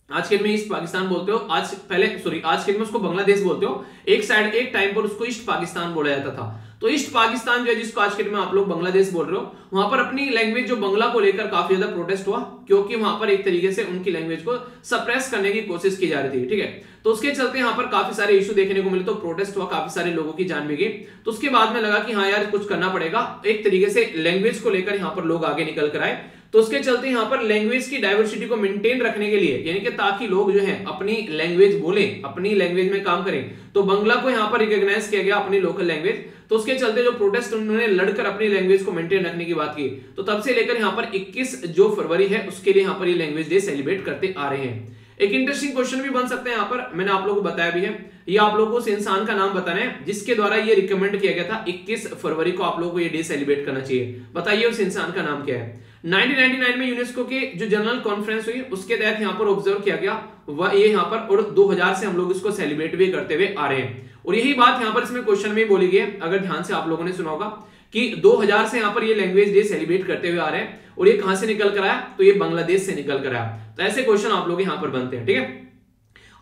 आज के डेट में ईस्ट पाकिस्तान बोलते हो, आज के डेट में उसको बांग्लादेश बोलते हो, एक टाइम पर उसको ईस्ट पाकिस्तान बोला जाता था। तो ईस्ट पाकिस्तान जो है, जिसको आज के डेट में आप लोग बांग्लादेश बोल रहे हो, वहां पर अपनी लैंग्वेज जो बंगला को लेकर काफी ज्यादा प्रोटेस्ट हुआ, क्योंकि वहां पर एक तरीके से उनकी लैंग्वेज को सप्रेस करने की कोशिश की जा रही थी, ठीक है। तो उसके चलते यहाँ पर काफी सारे इशू देखने को मिले, तो प्रोटेस्ट हुआ, काफी सारे लोगों की जान भी गई। तो उसके बाद में लगा कि हाँ यार कुछ करना पड़ेगा, एक तरीके से लैंग्वेज को लेकर यहाँ पर लोग आगे निकल कर आए। तो उसके चलते यहाँ पर लैंग्वेज की डाइवर्सिटी को मेंटेन रखने के लिए, यानी कि ताकि लोग जो है अपनी लैंग्वेज बोले, अपनी लैंग्वेज में काम करें, तो बंगला को यहाँ पर रिकॉग्नाइज किया गया अपनी लोकल लैंग्वेज। तो उसके चलते जो प्रोटेस्ट उन्होंने लड़कर अपनी लैंग्वेज को मेंटेन रखने की बात की, तो तब से लेकर यहाँ पर 21 जो फरवरी है उसके लिए यहाँ पर ये लैंग्वेज डे सेलिब्रेट करते आ रहे हैं। एक इंटरेस्टिंग क्वेश्चन भी बन सकते हैं यहाँ पर, मैंने आप लोगों को बताया भी है, ये आप लोगों को उस इंसान का नाम बताना है जिसके द्वारा ये रिकमेंड किया गया था 21 फरवरी को आप लोगों को ये डे सेलिब्रेट करना चाहिए। बताइए उस इंसान का नाम क्या है। 1999 में यूनेस्को के जो जनरल कॉन्फ्रेंस हुई उसके तहत यहाँ पर ऑब्जर्व किया गया वह ये यहाँ पर, और 2000 से हम लोग इसको सेलिब्रेट भी करते हुए आ रहे हैं। और यही बात यहाँ पर इसमें क्वेश्चन में बोली गई है, अगर ध्यान से आप लोगों ने सुना होगा कि 2000 से यहाँ पर ये लैंग्वेज डे सेलिब्रेट करते हुए आ रहे हैं, और ये कहां से निकल कर आया, तो ये बांग्लादेश से निकल कर आया। तो ऐसे क्वेश्चन आप लोग यहाँ पर बनते हैं, ठीक है।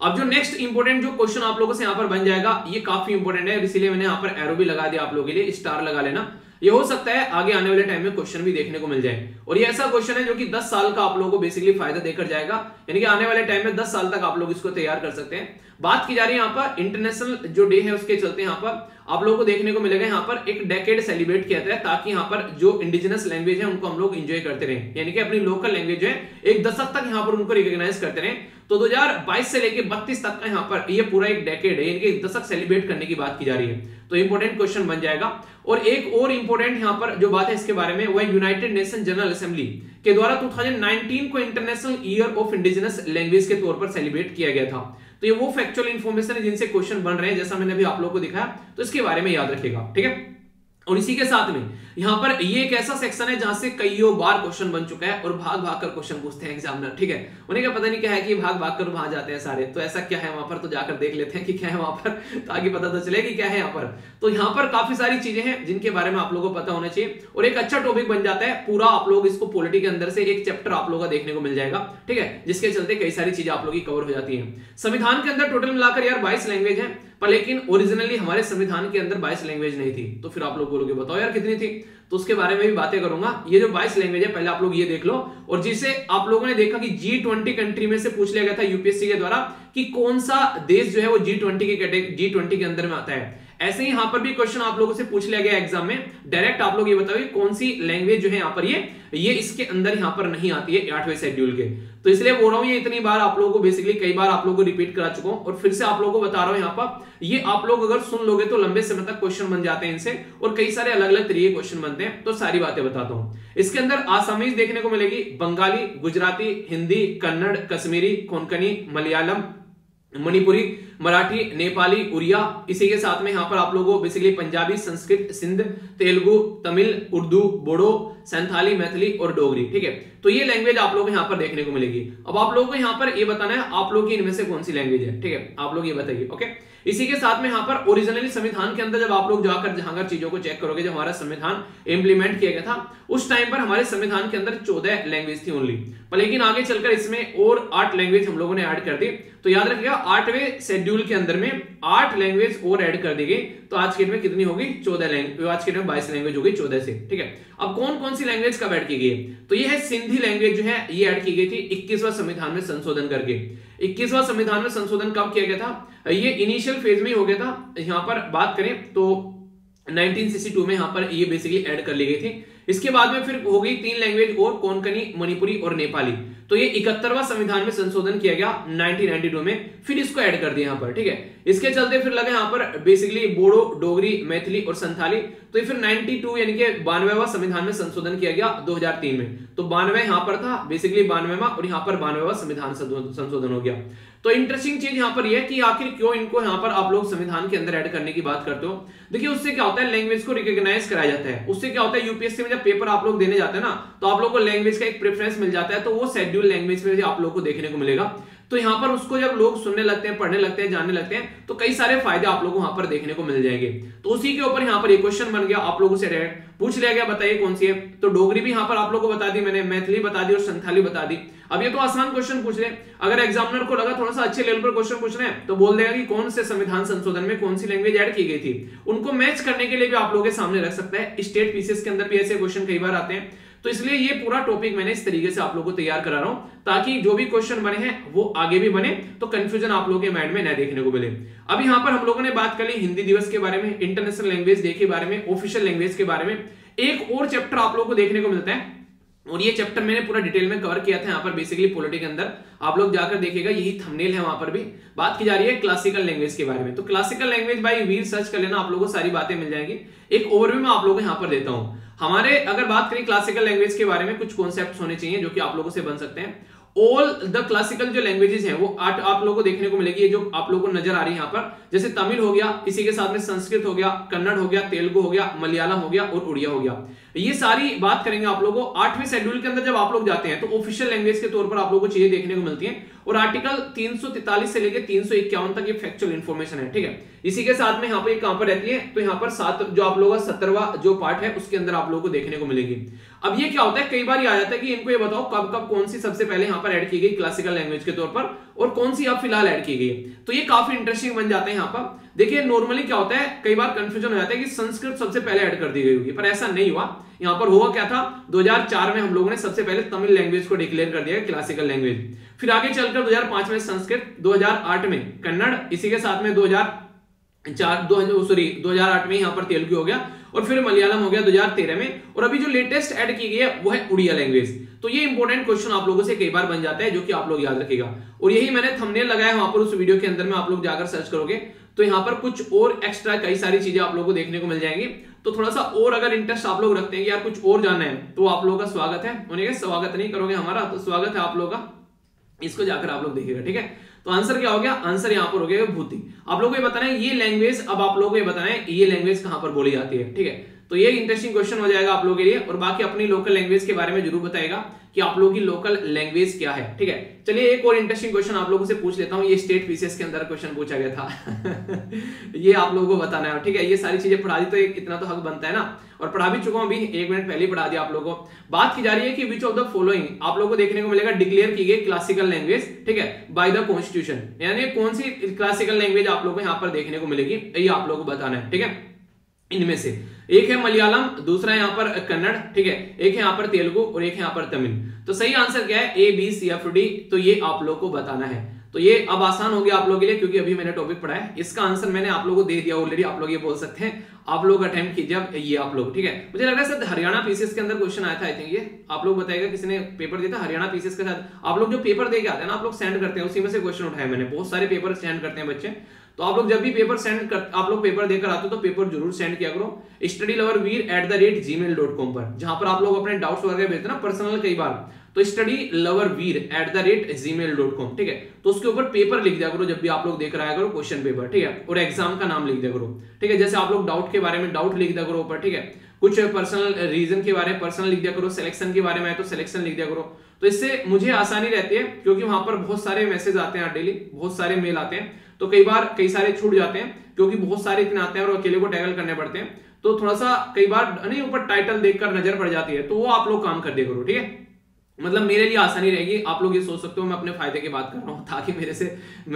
अब जो नेक्स्ट इंपोर्टेंट जो क्वेश्चन आप लोगों से यहाँ पर बन जाएगा, ये काफी इंपोर्टेंट है, इसीलिए मैंने यहाँ पर एरो भी लगा दिया आप लोगों के लिए, स्टार लगा लेना। ये हो सकता है आगे आने वाले टाइम में क्वेश्चन भी देखने को मिल जाए, और ये ऐसा क्वेश्चन है जो कि 10 साल का आप लोगों को बेसिकली फायदा देकर जाएगा, यानी कि आने वाले टाइम में 10 साल तक आप लोग इसको तैयार कर सकते हैं। बात की जा रही है यहाँ पर इंटरनेशनल जो डे है उसके चलते यहाँ पर आप लोगों को देखने को मिलेगा यहाँ पर एक डेकेड सेलिब्रेट किया जाता है, ताकि यहाँ पर जो इंडिजिनस लैंग्वेज है उनको हम लोग एंजॉय करते रहें, यानी कि अपनी लोकल लैंग्वेज है एक दशक तक यहाँ पर उनको रिकॉग्नाइज करते रहें। तो 2022 से लेके 32 तक का यहाँ पर ये पूरा एक डेकेड है, यानी कि दशक सेलिब्रेट करने की बात की जा रही है। तो इंपोर्टेंट क्वेश्चन बन जाएगा। और एक और इंपोर्टेंट यहाँ पर जो बात है इसके बारे में, वह यूनाइटेड नेशन जनरल असेंबली के द्वारा 2019 को international year of indigenous language के तौर पर सेलिब्रेट किया गया था। तो ये वो फैक्चुअल इंफॉर्मेशन है जिनसे क्वेश्चन बन रहे हैं, जैसा मैंने अभी आप लोगों को दिखाया, तो इसके बारे में याद रखिएगा, ठीक है। और इसी के साथ में यहाँ पर ये एक ऐसा सेक्शन है जहां से कईयों बार क्वेश्चन बन चुका है और भाग भाग कर क्वेश्चन पूछते हैं एग्जामिनर, ठीक है। उन्हें क्या पता नहीं क्या है कि भाग भाग कर वहां जाते हैं सारे, तो ऐसा क्या है वहां पर, तो जाकर देख लेते हैं कि क्या है वहां पर, ताकि पता तो चले कि क्या है यहाँ पर। तो यहाँ पर काफी सारी चीजें हैं जिनके बारे में आप लोगों को पता होना चाहिए, और एक अच्छा टॉपिक बन जाता है पूरा, आप लोग इसको पॉलिटी के अंदर से एक चैप्टर आप लोगों का देखने को मिल जाएगा, ठीक है, जिसके चलते कई सारी चीजें आप लोग की कवर हो जाती है। संविधान के अंदर टोटल मिलाकर यार 22 लैंग्वेज है, पर लेकिन ओरिजिनली हमारे संविधान के अंदर 22 लैंग्वेज नहीं थी। तो फिर आप लोग बोलोगे बताओ यार कितनी थी, तो उसके बारे में भी बातें करूंगा। ये जो 22 लैंग्वेज है पहले आप लोग ये देख लो, और जिसे आप लोगों ने देखा कि G20 कंट्री में से पूछ लिया गया था यूपीएससी के द्वारा कि कौन सा देश जो है वो G20 के अंदर में आता है। ऐसे ही यहां पर भी क्वेश्चन आप लोगों से पूछ लिया गया एग्जाम में, डायरेक्ट आप लोग ये बताओ कौन सी लैंग्वेज जो है यहाँ पर ये इसके अंदर यहाँ पर नहीं आती है 8वें शेड्यूल के। तो इसलिए बोल रहा हूं, ये इतनी बार आप लोगों को बेसिकली कई बार आप लोगों को रिपीट करा चुका हूं, और फिर से आप लोगों को बता रहा हूं यहाँ पर, ये आप लोग अगर सुन लोगे तो लंबे समय तक क्वेश्चन बन जाते हैं इनसे, और कई सारे अलग अलग तरीके क्वेश्चन बनते हैं। तो सारी बातें बताता हूं। इसके अंदर आसामीज देखने को मिलेगी, बंगाली, गुजराती, हिंदी, कन्नड़, कश्मीरी, कोंकणी, मलयालम, मणिपुरी, मराठी, नेपाली, उड़िया। इसी के साथ में यहाँ पर आप लोगों को बेसिकली पंजाबी, संस्कृत, सिंध, तेलुगु, तमिल, उर्दू, बोडो, संथाली, मैथिली और डोगरी, ठीक है। तो ये लैंग्वेज आप लोगों को यहाँ पर देखने को मिलेगी। अब आप लोगों को यहाँ पर ये बताना है आप लोग की इनमें से कौन सी लैंग्वेज है, ठीक है, आप लोग ये बताइए, ओके। इसी के साथ में यहाँ पर ओरिजिनली संविधान के अंदर जब आप लोग जाकर जहां चीजों को चेक करोगे, जब हमारा संविधान इंप्लीमेंट किया गया था उस टाइम पर हमारे संविधान के अंदर 14 लैंग्वेज थी ओनली, पर लेकिन आगे चलकर इसमें और 8 लैंग्वेज हम लोगों ने ऐड कर दी। तो याद रखिएगा 8वें शेड्यूल के अंदर में 8 लैंग्वेज और ऐड कर दी गई, तो आज के डेट में कितनी होगी 14 लैंग्वेज, आज के डेट में 22 लैंग्वेज हो गई 14 से, ठीक है। अब कौन कौन सी लैंग्वेज कब ऐड की गई, तो ये है सिंधी लैंग्वेज जो है ये ऐड की गई थी 21वां संविधान में संशोधन करके। 21वां संविधान में संशोधन कब किया गया था, ये इनिशियल फेज में ही हो गया था। यहाँ पर बात करें तो 1962 में यहाँ पर ये बेसिकली ऐड कर ली गई थी। इसके बाद में फिर हो गई 3 लैंग्वेज और, कोंकणी, मणिपुरी और नेपाली। तो ये 71वां संविधान में संशोधन किया गया 1992 में, फिर इसको ऐड कर दिया यहाँ पर, ठीक है। इसके चलते फिर लगे यहाँ पर बेसिकली बोडो, डोगरी, मैथिली और संथाली। तो ये फिर 92 यानी कि 92वां संविधान में संशोधन किया गया 2003 में। तो 92 यहाँ पर था बेसिकली 92वां, और यहाँ पर 92वां संविधान संशोधन हो गया। तो इंटरेस्टिंग चीज यहाँ पर यह कि आखिर क्यों इनको यहाँ पर आप लोग संविधान के अंदर ऐड करने की बात करते हो। देखिए उससे क्या होता है, लैंग्वेज को रिकॉग्नाइज कराया जाता है। उससे क्या होता है, यूपीएससी में जब पेपर आप लोग देने जाते हैं ना, तो आप लोग को लैंग्वेज का एक प्रेफरेंस मिल जाता है, तो वो शेड्यूल लैंग्वेज में आप लोग को देखने को मिलेगा। तो यहाँ पर उसको जब लोग सुनने लगते हैं, पढ़ने लगते हैं, जानने लगते हैं, तो कई सारे फायदे आप लोगों को वहां पर देखने को मिल जाएंगे। तो उसी के ऊपर यहाँ पर एक क्वेश्चन बन गया, आप लोगों से पूछ लिया गया, बताइए कौन सी है। तो डोगरी भी यहाँ पर आप लोगों को बता दी मैंने, मैथिली बता दी और संथाली बता दी। अब ये तो आसान क्वेश्चन पूछ रहे, अगर एग्जामिनर को लगा थोड़ा सा अच्छे लेवल पर क्वेश्चन पूछ रहे हैं, तो बोल देगा कि कौन से संविधान संशोधन में कौन सी लैंग्वेज ऐड की गई थी। उनको मैच करने के लिए भी आप लोगों के सामने रख सकता है। स्टेट पीसीएस के अंदर भी ऐसे क्वेश्चन कई बार आते हैं। तो इसलिए ये पूरा टॉपिक मैंने इस तरीके से आप लोगों को तैयार करा रहा हूं, ताकि जो भी क्वेश्चन बने हैं वो आगे भी बने, तो कंफ्यूजन आप लोगों के माइंड में न देखने को मिले। अब यहाँ पर हम लोगों ने बात कर ली हिंदी दिवस के बारे में, इंटरनेशनल लैंग्वेज डे के बारे में, ऑफिशियल लैंग्वेज के बारे में। एक और चैप्टर आप लोगों को देखने को मिलता है, और ये चैप्टर मैंने पूरा डिटेल में कवर किया था यहाँ पर बेसिकली पॉलिटी के अंदर, आप लोग जाकर देखिएगा, यही थंबनेल है, वहां पर भी बात की जा रही है क्लासिकल लैंग्वेज के बारे में। तो classical language by Veer search कर लेना, आप लोगों को सारी बातें मिल जाएंगी। एक ओवरव्यू मैं आप लोगों को यहाँ पर देता हूँ। हमारे अगर बात करें क्लासिकल लैंग्वेज के बारे में, कुछ कॉन्सेप्ट्स होने चाहिए जो कि आप लोगों से बन सकते हैं। ऑल द क्लासिकल जो लैंग्वेजेस हैं वो आप लोगों को देखने को मिलेगी, जो आप लोगों को नजर आ रही है यहाँ पर, जैसे तमिल हो गया, इसी के साथ में संस्कृत हो गया, कन्नड़ हो गया, तेलुगु हो गया, मलयालम हो गया और उड़िया हो गया। ये सारी बात करेंगे आप लोगों को। 8वें शेड्यूल के अंदर जब आप लोग जाते हैं तो ऑफिशियल लैंग्वेज के तौर पर आप लोगों को चीजें देखने को मिलती हैं, और आर्टिकल 343 से लेकर 351 तक ये फैक्चुअल इंफॉर्मेशन है, ठीक है। इसी के साथ में यहाँ पर कहां पर रहती है, तो यहाँ पर 7 जो आप लोगों का 17वां जो पार्ट है उसके अंदर आप लोगों को देखने को मिलेगी। अब ये क्या होता है, कई बार ये आ जाता है कि इनको ये बताओ कब कब कौन सी सबसे पहले यहाँ पर ऐड की गई क्लासिकल लैंग्वेज के तौर पर, और कौन सी अब फिलहाल ऐड की गई। तो ये काफी इंटरेस्टिंग बन जाते हैं यहाँ पर। देखिए नॉर्मली क्या होता है, कई बार कंफ्यूजन हो जाता है कि संस्कृत सबसे पहले ऐड कर दी गई होगी, पर ऐसा नहीं हुआ। यहाँ पर हुआ क्या था, 2004 में हम लोगों ने सबसे पहले तमिल लैंग्वेज को डिक्लेयर कर दिया क्लासिकल लैंग्वेज, फिर आगे चलकर 2005 में संस्कृत, 2008 में कन्नड़, इसी के साथ में 2008 में यहाँ पर तेलुगु हो गया, और फिर मलयालम हो गया 2013 में, और अभी जो लेटेस्ट ऐड की गई है वो है उड़िया लैंग्वेज। तो ये इंपॉर्टेंट क्वेश्चन आप लोगों से कई बार बन जाता है, जो कि आप लोग याद रखिएगा। और यही मैंने थंबनेल लगाया वहां पर, उस वीडियो के अंदर में आप लोग जाकर सर्च करोगे तो यहाँ पर कुछ और एक्स्ट्रा कई सारी चीजें आप लोगों को देखने को मिल जाएंगी। तो थोड़ा सा और अगर इंटरेस्ट आप लोग रखते हैं कि यार कुछ और जानना है, तो आप लोगों का स्वागत है। उन्हें स्वागत नहीं करोगे हमारा, तो स्वागत है आप लोगों का, इसको जाकर आप लोग देखिएगा, ठीक है। तो आंसर क्या हो गया, आंसर यहाँ पर हो गया भूति। आप लोगों को ये बताना है ये लैंग्वेज, अब आप लोगों को ये बताना है ये लैंग्वेज कहां पर बोली जाती है, ठीक है। तो ये इंटरेस्टिंग क्वेश्चन हो जाएगा आप लोगों के लिए। और बाकी अपनी लोकल लैंग्वेज के बारे में जरूर बताएगा कि आप लोगों की लोकल लैंग्वेज क्या है, ठीक है। चलिए एक और इंटरेस्टिंग क्वेश्चन आप लोगों से पूछ लेता हूं, ये स्टेट पीसीएस के अंदर क्वेश्चन पूछा गया था ये आप लोगों को बताना है, ठीक है। ये सारी चीजें पढ़ा दी तो इतना तो हक बनता है ना, और पढ़ा भी चुका हूं, अभी 1 मिनट पहले ही पढ़ा दिया आप लोगों को। बात की जा रही है कि विच ऑफ द फॉलोइंग आप लोगों को देखने को मिलेगा डिक्लेयर की गई क्लासिकल लैंग्वेज, ठीक है, बाय द कॉन्स्टिट्यूशन, यानी कौन सी क्लासिकल लैंग्वेज आप लोगों को यहाँ पर देखने को मिलेगी, ये आप लोगों को बताना है, ठीक है। इनमें से एक है मलयालम, दूसरा यहाँ पर कन्नड़, ठीक है, एक है यहाँ पर तेलुगु और एक है यहाँ पर तमिल। तो सही आंसर क्या है, A B C F D, तो ये आप लोग को बताना है। तो ये अब आसान हो गया आप लोगों के लिए, क्योंकि अभी मैंने टॉपिक पढ़ा है, इसका आंसर मैंने आप लोगों को दे दिया ऑलरेडी। आप लोग ये बोल सकते हैं, आप लोग अटेम्प्ट कीजिए अब ये आप लोग, ठीक है। मुझे लग रहा है सर हरियाणा पीसीएस के अंदर क्वेश्चन आया था, आई थिंक ये आप लोग बताएगा, किसी ने पेपर दिया था हरियाणा पीसीएस के साथ। आप लोग जो पेपर दे के आते हैं ना, आप लोग सेंड करते हैं, उसी में से क्वेश्चन उठाया मैंने। बहुत सारे पेपर सेंड करते हैं बच्चे, तो आप लोग जब भी पेपर सेंड कर, आप लोग पेपर देकर आते हो तो पेपर जरूर सेंड किया करो studyloverveer@gmail.com पर, जहां पर आप लोग अपने डाउट्स वगैरह भेजते हैं ना पर्सनल कई बार, तो studyloverveer@gmail.com, ठीक है। तो उसके ऊपर पेपर लिख दिया करो जब भी आप लोग देख रहा करो क्वेश्चन पेपर, ठीक है, और एग्जाम का नाम लिख दिया करो, ठीक है। जैसे आप लोग डाउट के बारे में डाउट लिख दिया करो ऊपर, ठीक है। कुछ पर्सनल रीजन के बारे में पर्सनल लिख दिया करो, सिलेक्शन के बारे में है तो सिलेक्शन लिख दिया करो। तो इससे मुझे आसानी रहती है, क्योंकि वहां पर बहुत सारे मैसेज आते हैं डेली, बहुत सारे मेल आते हैं, तो कई बार कई सारे छूट जाते हैं, क्योंकि बहुत सारे इतने आते हैं और अकेले को टैकल करने पड़ते हैं। तो थोड़ा सा कई बार नहीं ऊपर टाइटल देखकर नजर पड़ जाती है, तो वो आप लोग काम कर दिया करो, ठीक है। मतलब मेरे लिए आसानी रहेगी, आप लोग ये सोच सकते हो मैं अपने फायदे की बात कर रहा हूं, ताकि मेरे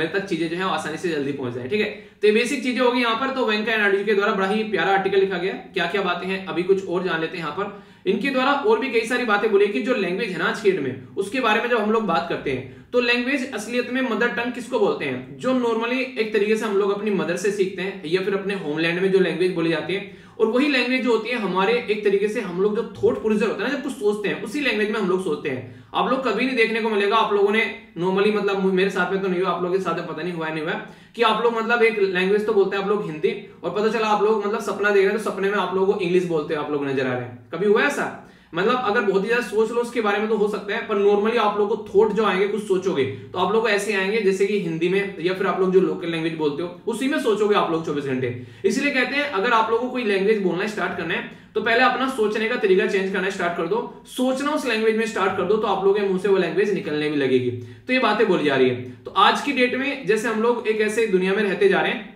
तक चीजें जो है आसानी से जल्दी पहुंच जाए, ठीक है। तो ये बेसिक चीजें होगी यहाँ पर। तो वेंकैया नायडू जी के द्वारा बड़ा ही प्यारा आर्टिकल लिखा गया, क्या क्या बातें हैं अभी कुछ और जान लेते हैं यहाँ पर। इनके द्वारा और भी कई सारी बातें बोली कि जो लैंग्वेज है ना आज के डेट में, उसके बारे में जब हम लोग बात करते हैं, तो लैंग्वेज असलियत में मदर टंग किसको बोलते हैं, जो नॉर्मली एक तरीके से हम लोग अपनी मदर से सीखते हैं, या फिर अपने होमलैंड में जो लैंग्वेज बोली जाती है और वही लैंग्वेज जो होती है हमारे एक तरीके से हम लोग जो थॉट प्रोसीजर होता है ना, जब कुछ सोचते हैं उसी लैंग्वेज में हम लोग सोचते हैं। आप लोग कभी नहीं देखने को मिलेगा, आप लोगों ने नॉर्मली मतलब मेरे साथ में तो नहीं हुआ, आप लोगों के साथ में पता नहीं हुआ नहीं हुआ कि आप लोग मतलब एक लैंग्वेज तो बोलते हैं आप लोग हिंदी, और पता चला आप लोग मतलब सपना देख रहे हैं तो सपने में आप लोगों को इंग्लिश बोलते हो आप लोग नजर आ रहे हैं। कभी हुआ ऐसा? मतलब अगर बहुत ही ज्यादा सोच लो उसके बारे में तो हो सकता है, पर नॉर्मली आप लोग को थॉट जो आएंगे कुछ सोचोगे तो आप लोग को ऐसे आएंगे जैसे कि हिंदी में, या फिर आप लोग जो लोकल लैंग्वेज बोलते हो उसी में सोचोगे आप लोग 24 घंटे। इसलिए कहते हैं अगर आप लोगों को कोई लैंग्वेज बोलना स्टार्ट करना है तो पहले अपना सोचने का तरीका चेंज करना स्टार्ट कर दो, सोचना उस लैंग्वेज में स्टार्ट कर दो, तो आप लोगों के मुंह से वो लैंग्वेज निकलने भी लगेगी। तो ये बातें बोली जा रही है। तो आज की डेट में जैसे हम लोग एक ऐसे दुनिया में रहते जा रहे हैं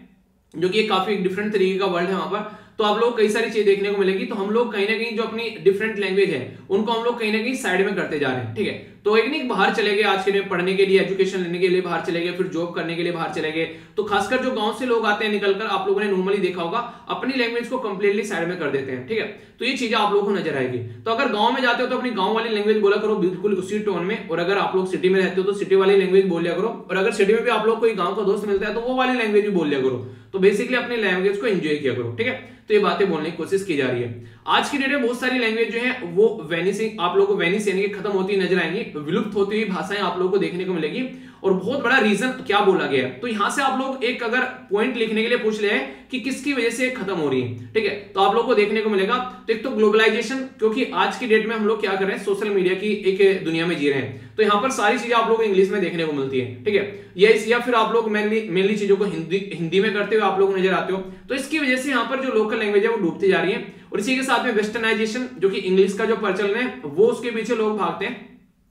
जो कि काफी डिफरेंट तरीके का वर्ल्ड है वहां पर, तो आप लोग कई सारी चीजें देखने को मिलेगी। तो हम लोग कहीं ना कहीं जो अपनी डिफरेंट लैंग्वेज है उनको हम लोग कहीं ना कहीं साइड में करते जा रहे हैं, ठीक है। तो एक नहीं बाहर चले गए आज के दिन पढ़ने के लिए, एजुकेशन लेने के लिए बाहर चले गए, फिर जॉब करने के लिए बाहर चले गए, तो खासकर जो गांव से लोग आते हैं निकलकर, आप लोगों ने नॉर्मली देखा होगा अपनी लैंग्वेज को कंप्लीटली साइड में कर देते हैं, ठीक है। तो ये चीजें आप लोगों को नजर आएगी। तो अगर गांव में जाते हो तो अपनी गांव वाली लैंग्वेज बोला करो बिल्कुल उसी टोन में, और अगर आप लोग सिटी में रहते हो तो सिटी वाली लैंग्वेज बोल लिया करो, और अगर सिटी में भी आप लोग कोई गांव का दोस्त मिलता है तो वो वाली लैंग्वेज भी बोल लिया करो। तो बेसिकली अपनी लैंग्वेज को एंजॉय किया करो, ठीक है। तो ये बातें बोलने की कोशिश की जा रही है। आज की डेट में बहुत सारी लैंग्वेज जो है वो वेनिसिंग, आप लोगों को वेनिस यानी कि खत्म होती नजर आएंगी, विलुप्त होती हुई भाषाएं आप लोगों को देखने को मिलेगी। और बहुत बड़ा रीजन क्या बोला गया है, तो यहां से आप लोग एक अगर पॉइंट लिखने के लिए पूछ ले कि किसकी वजह से खत्म हो रही है, ठीक है, तो आप लोग को देखने को मिलेगा। तो एक तो ग्लोबलाइजेशन, क्योंकि आज की डेट में हम लोग क्या कर रहे हैं, सोशल मीडिया की एक दुनिया में जी रहे हैं, तो यहाँ पर सारी चीजें आप लोग को इंग्लिश में देखने को मिलती है, ठीक है, या फिर आप लोग मेनली चीजों को हिंदी में करते हुए आप लोग नजर आते हो। तो इसकी वजह से यहाँ पर जो लोकल लैंग्वेज है वो डूबती जा रही है। और इसी के साथ में वेस्टर्नाइजेशन, जो कि इंग्लिश का जो प्रचलन है वो उसके पीछे लोग भागते हैं।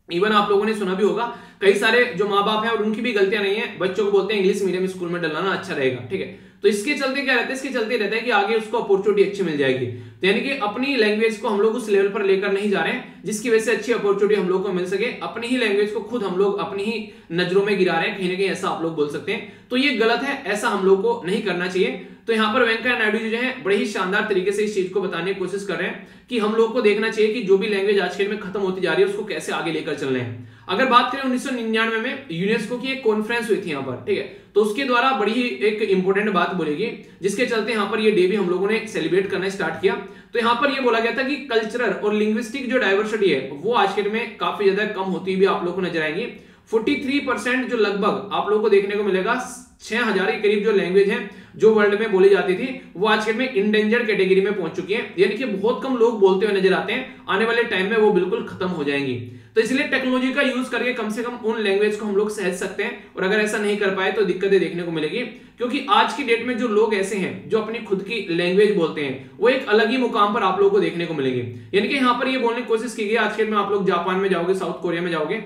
इवन आप लोगों ने सुना भी होगा कई सारे जो माँ बाप हैं और उनकी भी गलतियां नहीं है, बच्चों को बोलते हैं इंग्लिश मीडियम स्कूल में डलाना अच्छा रहेगा, ठीक है। तो इसके चलते क्या रहता है, इसके चलते रहता है कि आगे उसको अपॉर्चुनिटी अच्छी मिल जाएगी। तो यानी कि अपनी लैंग्वेज को हम लोग उस लेवल पर लेकर नहीं जा रहे हैं जिसकी वजह से अच्छी अपॉर्चुनिटी हम लोग को मिल सके, अपनी ही लैंग्वेज को खुद हम लोग अपनी ही नजरों में गिरा रहे हैं, कहीं ना कहीं ऐसा आप लोग बोल सकते हैं। तो ये गलत है, ऐसा हम लोग को नहीं करना चाहिए। तो यहाँ पर वेंकैया नायडू जी जो है बड़े ही शानदार तरीके से इस चीज को बताने की कोशिश कर रहे हैं कि हम लोग को देखना चाहिए कि जो भी लैंग्वेज आज के दिन में खत्म होती जा रही है उसको कैसे आगे लेकर चलना है। अगर बात करें 1999 में यूनेस्को की एक कॉन्फ्रेंस हुई थी यहाँ पर, ठीक है, तो उसके द्वारा बड़ी ही एक इंपॉर्टेंट बात बोलेगी जिसके चलते यहाँ पर ये डे भी हम लोगों ने सेलिब्रेट करना स्टार्ट किया। तो यहाँ पर ये बोला गया था कि कल्चरल और लिंग्विस्टिक जो डाइवर्सिटी है वो आज के दिन में काफी ज्यादा कम होती हुई आप लोग को नजर आएंगी। 43% जो लगभग आप लोगों को देखने को मिलेगा 6000 के करीब जो लैंग्वेज है जो वर्ल्ड में बोली जाती थी वो आज के में इंडेंजर्ड कैटेगरी में पहुंच चुकी है, यानी कि बहुत कम लोग बोलते हुए नजर आते हैं। आने वाले टाइम में वो बिल्कुल खत्म हो जाएंगी। तो इसलिए टेक्नोलॉजी का यूज करके कम से कम उन लैंग्वेज को हम लोग सहज सकते हैं, और अगर ऐसा नहीं कर पाए तो दिक्कतें देखने को मिलेगी। क्योंकि आज की डेट में जो लोग ऐसे हैं जो अपनी खुद की लैंग्वेज बोलते हैं वो एक अलग ही मुकाम पर आप लोगों को देखने को मिलेगी। यानी कि यहाँ पर ये बोलने की कोशिश की गई आज के डेट में आप लोग जापान में जाओगे, साउथ कोरिया में जाओगे,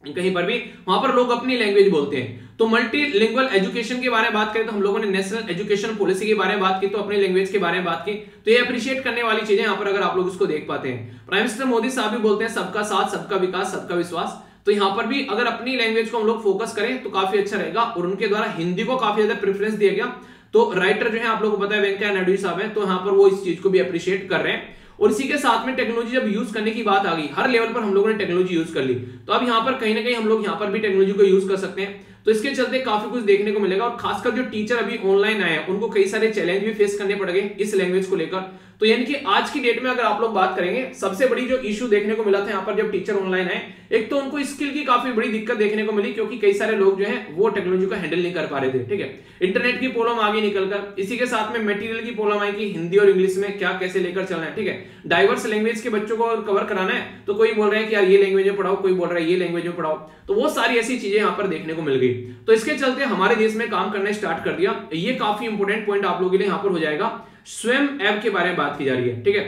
कहीं पर भी वहां पर लोग अपनी लैंग्वेज बोलते हैं। तो मल्टीलिंगुअल एजुकेशन के बारे में बात करें तो हम लोगों ने नेशनल एजुकेशन पॉलिसी के बारे में बात की, तो अपनी लैंग्वेज के बारे में बात की। तो ये अप्रिशिएट करने वाली चीजें यहाँ पर अगर आप लोग इसको देख पाते हैं। प्राइम मिनिस्टर मोदी साहब भी बोलते हैं सबका साथ, सबका विकास, सबका विश्वास। तो यहाँ पर भी अगर अपनी लैंग्वेज को हम लोग फोकस करें तो काफी अच्छा रहेगा। और उनके द्वारा हिंदी को काफी ज्यादा प्रेफरेंस दिया गया। तो राइटर जो है आप लोगों को पता है वेंकैया नायडू साहब है, तो यहाँ पर वो इस चीज को भी अप्रिशिएट कर रहे हैं। और इसी के साथ में टेक्नोलॉजी जब यूज करने की बात आ गई, हर लेवल पर हम लोगों ने टेक्नोलॉजी यूज कर ली, तो अब यहाँ पर कहीं ना कहीं हम लोग यहाँ पर भी टेक्नोलॉजी को यूज कर सकते हैं। तो इसके चलते काफी कुछ देखने को मिलेगा। और खासकर जो टीचर अभी ऑनलाइन आए हैं उनको कई सारे चैलेंज भी फेस करने पड़ गए इस लैंग्वेज को लेकर। तो यानी कि आज की डेट में अगर आप लोग बात करेंगे, सबसे बड़ी जो इशू देखने को मिला था यहाँ पर जब टीचर ऑनलाइन आए, एक तो उनको स्किल की काफी बड़ी दिक्कत देखने को मिली, क्योंकि कई सारे लोग जो है वो टेक्नोलॉजी को हैंडल नहीं कर पा रहे थे, ठीक है। इंटरनेट की प्रॉब्लम आगे निकलकर, इसी के साथ में मटेरियल की प्रॉब्लम आई कि हिंदी और इंग्लिश में क्या कैसे लेकर चलना है, ठीक है। डाइवर्स लैंग्वेज के बच्चों को कवर कराना है, तो कोई बोल रहा है कि यार ये लैंग्वेज में पढ़ाओ, कोई बोल रहा है ये लैंग्वेज में पढ़ाओ। तो वो सारी ऐसी चीजें यहाँ पर देखने को मिल गई। तो इसके चलते हमारे देश में काम करना स्टार्ट कर दिया। ये काफी इंपोर्टेंट पॉइंट आप लोगों के लिए यहाँ पर हो जाएगा। स्वयं ऐप के बारे में बात की जा रही है, ठीक है,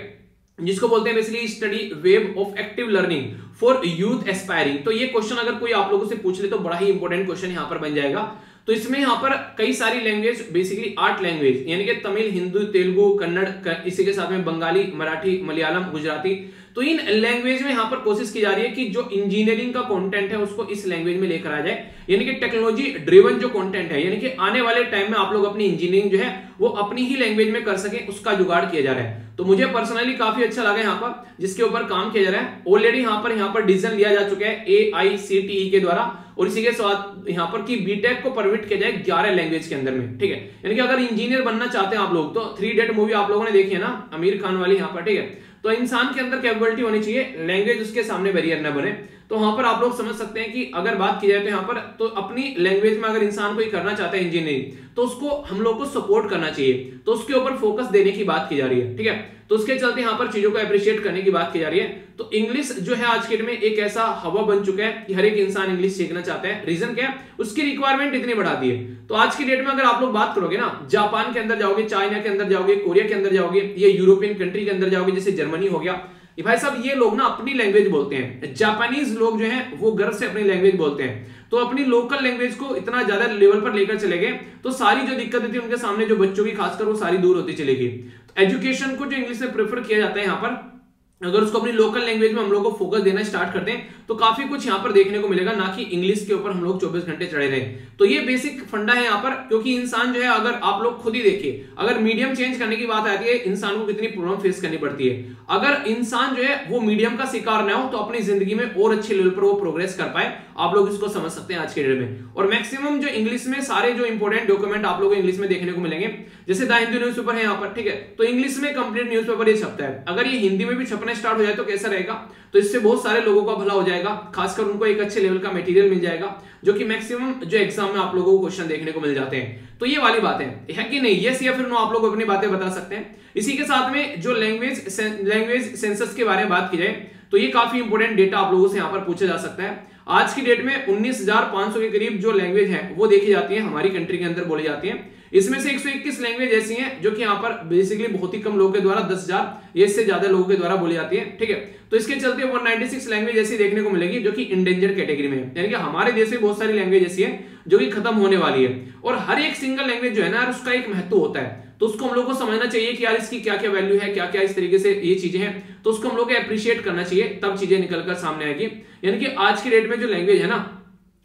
जिसको बोलते हैं basically study web of active learning for youth aspiring. तो ये क्वेश्चन अगर कोई आप लोगों से पूछ ले तो बड़ा ही इंपॉर्टेंट क्वेश्चन यहाँ पर बन जाएगा। तो इसमें यहाँ पर कई सारी लैंग्वेज, बेसिकली 8 लैंग्वेज यानी कि तमिल, हिंदी, तेलुगु, कन्नड़, इसी के साथ में बंगाली, मराठी, मलयालम, गुजराती। तो इन लैंग्वेज में यहाँ पर कोशिश की जा रही है कि जो इंजीनियरिंग का कंटेंट है उसको इस लैंग्वेज में लेकर आ जाए, यानी कि टेक्नोलॉजी ड्रिवन जो कंटेंट है, यानी कि आने वाले टाइम में आप लोग अपनी इंजीनियरिंग जो है वो अपनी ही लैंग्वेज में कर सके, उसका जुगाड़ किया जा रहा है। तो मुझे पर्सनली काफी अच्छा लगा यहाँ पर जिसके ऊपर काम किया जा रहा है। ऑलरेडी यहाँ पर डिसीजन लिया जा चुका है AICTE के द्वारा, और इसी के साथ यहाँ पर कि बीटेक को परमिट किया जाए 11 लैंग्वेज के अंदर में, ठीक है। यानी कि अगर इंजीनियर बनना चाहते हैं आप लोग तो 3 इडियट मूवी आप लोगों ने देखी है ना, आमिर खान वाली, यहाँ पर, ठीक है। तो इंसान के अंदर कैपेबिलिटी होनी चाहिए, लैंग्वेज उसके सामने बैरियर ना बने। तो वहां पर आप लोग समझ सकते हैं कि अगर बात की जाए तो यहाँ पर तो अपनी लैंग्वेज में अगर इंसान कोई करना चाहता है इंजीनियरिंग, तो उसको हम लोग को सपोर्ट करना चाहिए, तो उसके ऊपर फोकस देने की बात की जा रही है, ठीक है। तो उसके चलते यहाँ पर चीजों को अप्रिशिएट करने की बात की जा रही है। तो इंग्लिश जो है आज के डेट में एक ऐसा हवा बन चुका है कि हर एक इंसान इंग्लिश सीखना चाहता है। रीजन क्या है, उसकी रिक्वायरमेंट इतनी बढ़ा दी है। तो आज की डेट में अगर आप लोग बात करोगे ना, जापान के अंदर जाओगे, चाइना के अंदर जाओगे, कोरिया के अंदर जाओगे, ये यूरोपियन कंट्री के अंदर जाओगे, जैसे जर्मनी हो गया, भाई साहब ये लोग ना अपनी लैंग्वेज बोलते हैं। जापानीज लोग जो हैं वो गर्व से अपनी लैंग्वेज बोलते हैं। तो अपनी लोकल लैंग्वेज को इतना ज्यादा लेवल पर लेकर चले गए तो सारी जो दिक्कतें थी उनके सामने जो बच्चों की खासकर वो सारी दूर होती चलेगी। एजुकेशन को जो इंग्लिश में प्रेफर किया जाता है, यहाँ पर अगर उसको अपनी लोकल लैंग्वेज में हम लोग को फोकस देना स्टार्ट करते हैं तो काफी कुछ यहाँ पर देखने को मिलेगा, ना कि इंग्लिश के ऊपर हम लोग 24 घंटे चढ़े रहे। तो ये बेसिक फंडा है यहाँ पर, क्योंकि इंसान जो है, अगर आप लोग खुद ही देखिए, अगर मीडियम चेंज करने की बात आती है, इंसान को कितनी प्रॉब्लम फेस करनी पड़ती है। अगर इंसान जो है वो मीडियम का शिकार ना हो तो अपनी जिंदगी में और अच्छे लेवल पर वो प्रोग्रेस कर पाए। आप लोग इसको समझ सकते हैं आज के डेट में। और मैक्सिमम जो इंग्लिश में सारे जो इंपोर्टेंट डॉक्यूमेंट आप लोगों को इंग्लिश में देखने को मिलेंगे, जैसे द हिंदू न्यूज़पेपर है यहाँ पर, ठीक है। तो इंग्लिश में कंप्लीट न्यूज़पेपर ये छपता है। अगर ये हिंदी में भी छपना स्टार्ट हो जाए तो कैसा रहेगा, तो इससे बहुत सारे लोगों का भला हो जाएगा, खासकर उनको एक अच्छे लेवल का मटेरियल मिल जाएगा, जो कि मैक्सिमम जो एग्जाम में आप लोगों को क्वेश्चन देखने को मिल जाते हैं। तो ये वाली बात है कि नहीं, यस या फिर नो आप लोग अपनी बातें बता सकते हैं। इसी के साथ में जो लैंग्वेज सेंसस के बारे में बात की जाए तो ये काफी इंपोर्टेंट डेटा आप लोगों से यहाँ पर पूछा जा सकता है। आज की डेट में 19,500 के करीब जो लैंग्वेज है वो देखी जाती है, हमारी कंट्री के अंदर बोली जाती है। इसमें से 121 लैंग्वेज ऐसी हैं जो कि यहाँ पर बेसिकली बहुत ही कम लोगों के द्वारा 10,000 या इससे ज्यादा लोगों के द्वारा बोली जाती है, ठीक है। तो इसके चलते 196 लैंग्वेज ऐसी देखने को मिलेगी जो कि इंडेंजर कैटेगरी में है, यानी कि हमारे देश में बहुत सारी लैंग्वेज ऐसी है जो कि खत्म होने वाली है। और हर एक सिंगल लैंग्वेज जो है ना, उसका एक महत्व होता है, तो उसको हम लोग को समझना चाहिए कि यार इसकी क्या क्या वैल्यू है, क्या क्या इस तरीके से ये चीजें हैं, तो उसको हम लोग अप्रिशिएट करना चाहिए, तब चीजें निकलकर सामने आएगी। यानी कि आज की डेट में जो लैंग्वेज है ना,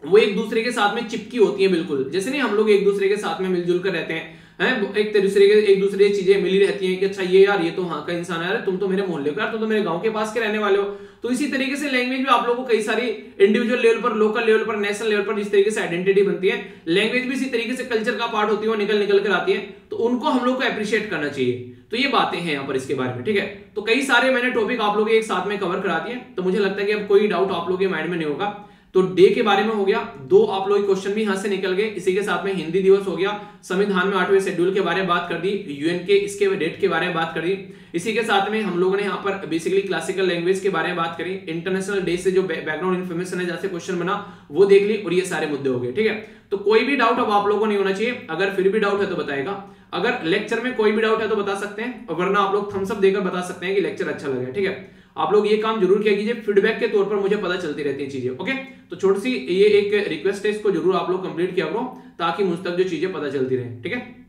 वो एक दूसरे के साथ में चिपकी होती है, बिल्कुल जैसे नहीं हम लोग एक दूसरे के साथ में मिलजुल कर रहते हैं, एक दूसरे चीजें मिली रहती हैं कि अच्छा ये यार ये तो वहां का इंसान है, तुम तो मेरे मोहल्ले का, यार तुम तो मेरे गांव के पास के रहने वाले हो। तो इसी तरीके से लैंग्वेज में आप लोगों को कई सारी इंडिविजुअल लेवल पर, लोकल लेवल पर, नेशनल लेवल पर जिस तरीके से आइडेंटिटी बनती है, लैंग्वेज भी इसी तरीके से कल्चर का पार्ट होती है, वो निकल कर आती है, तो उनको हम लोग को अप्रिशिएट करना चाहिए। तो ये बातें हैं यहाँ पर इसके बारे में, ठीक है। तो कई सारे मैंने टॉपिक आप लोग एक साथ में कवर करा दिए, तो मुझे लगता है कि अब कोई डाउट आप लोगों के माइंड में नहीं होगा। तो डे के बारे में हो गया, 2 आप लोग क्वेश्चन भी यहां से निकल गए। इसी के साथ में हिंदी दिवस हो गया, संविधान में 8वें शेड्यूल के बारे में बात कर दी, यूएन के इसके डेट के बारे में बात कर दी। इसी के साथ में हम लोगों ने यहाँ पर बेसिकली क्लासिकल लैंग्वेज के बारे में बात करी, इंटरनेशनल डे से जो बैकग्राउंड इन्फॉर्मेशन है जैसे क्वेश्चन बना वो देख ली, और ये सारे मुद्दे हो गए, ठीक है। तो कोई भी डाउट अब आप लोगों को नहीं होना चाहिए, अगर फिर भी डाउट है तो बताएगा, अगर लेक्चर में कोई भी डाउट है तो बता सकते हैं, और वरना आप लोग थम्स अप देकर बता सकते हैं कि लेक्चर अच्छा लगा, ठीक है। आप लोग ये काम जरूर किया कीजिए, फीडबैक के तौर पर मुझे पता चलती रहती है चीजें, ओके। तो छोटी सी ये एक रिक्वेस्ट है, इसको जरूर आप लोग कंप्लीट किया करो ताकि मुझ तक जो चीजें पता चलती रहे, ठीक है।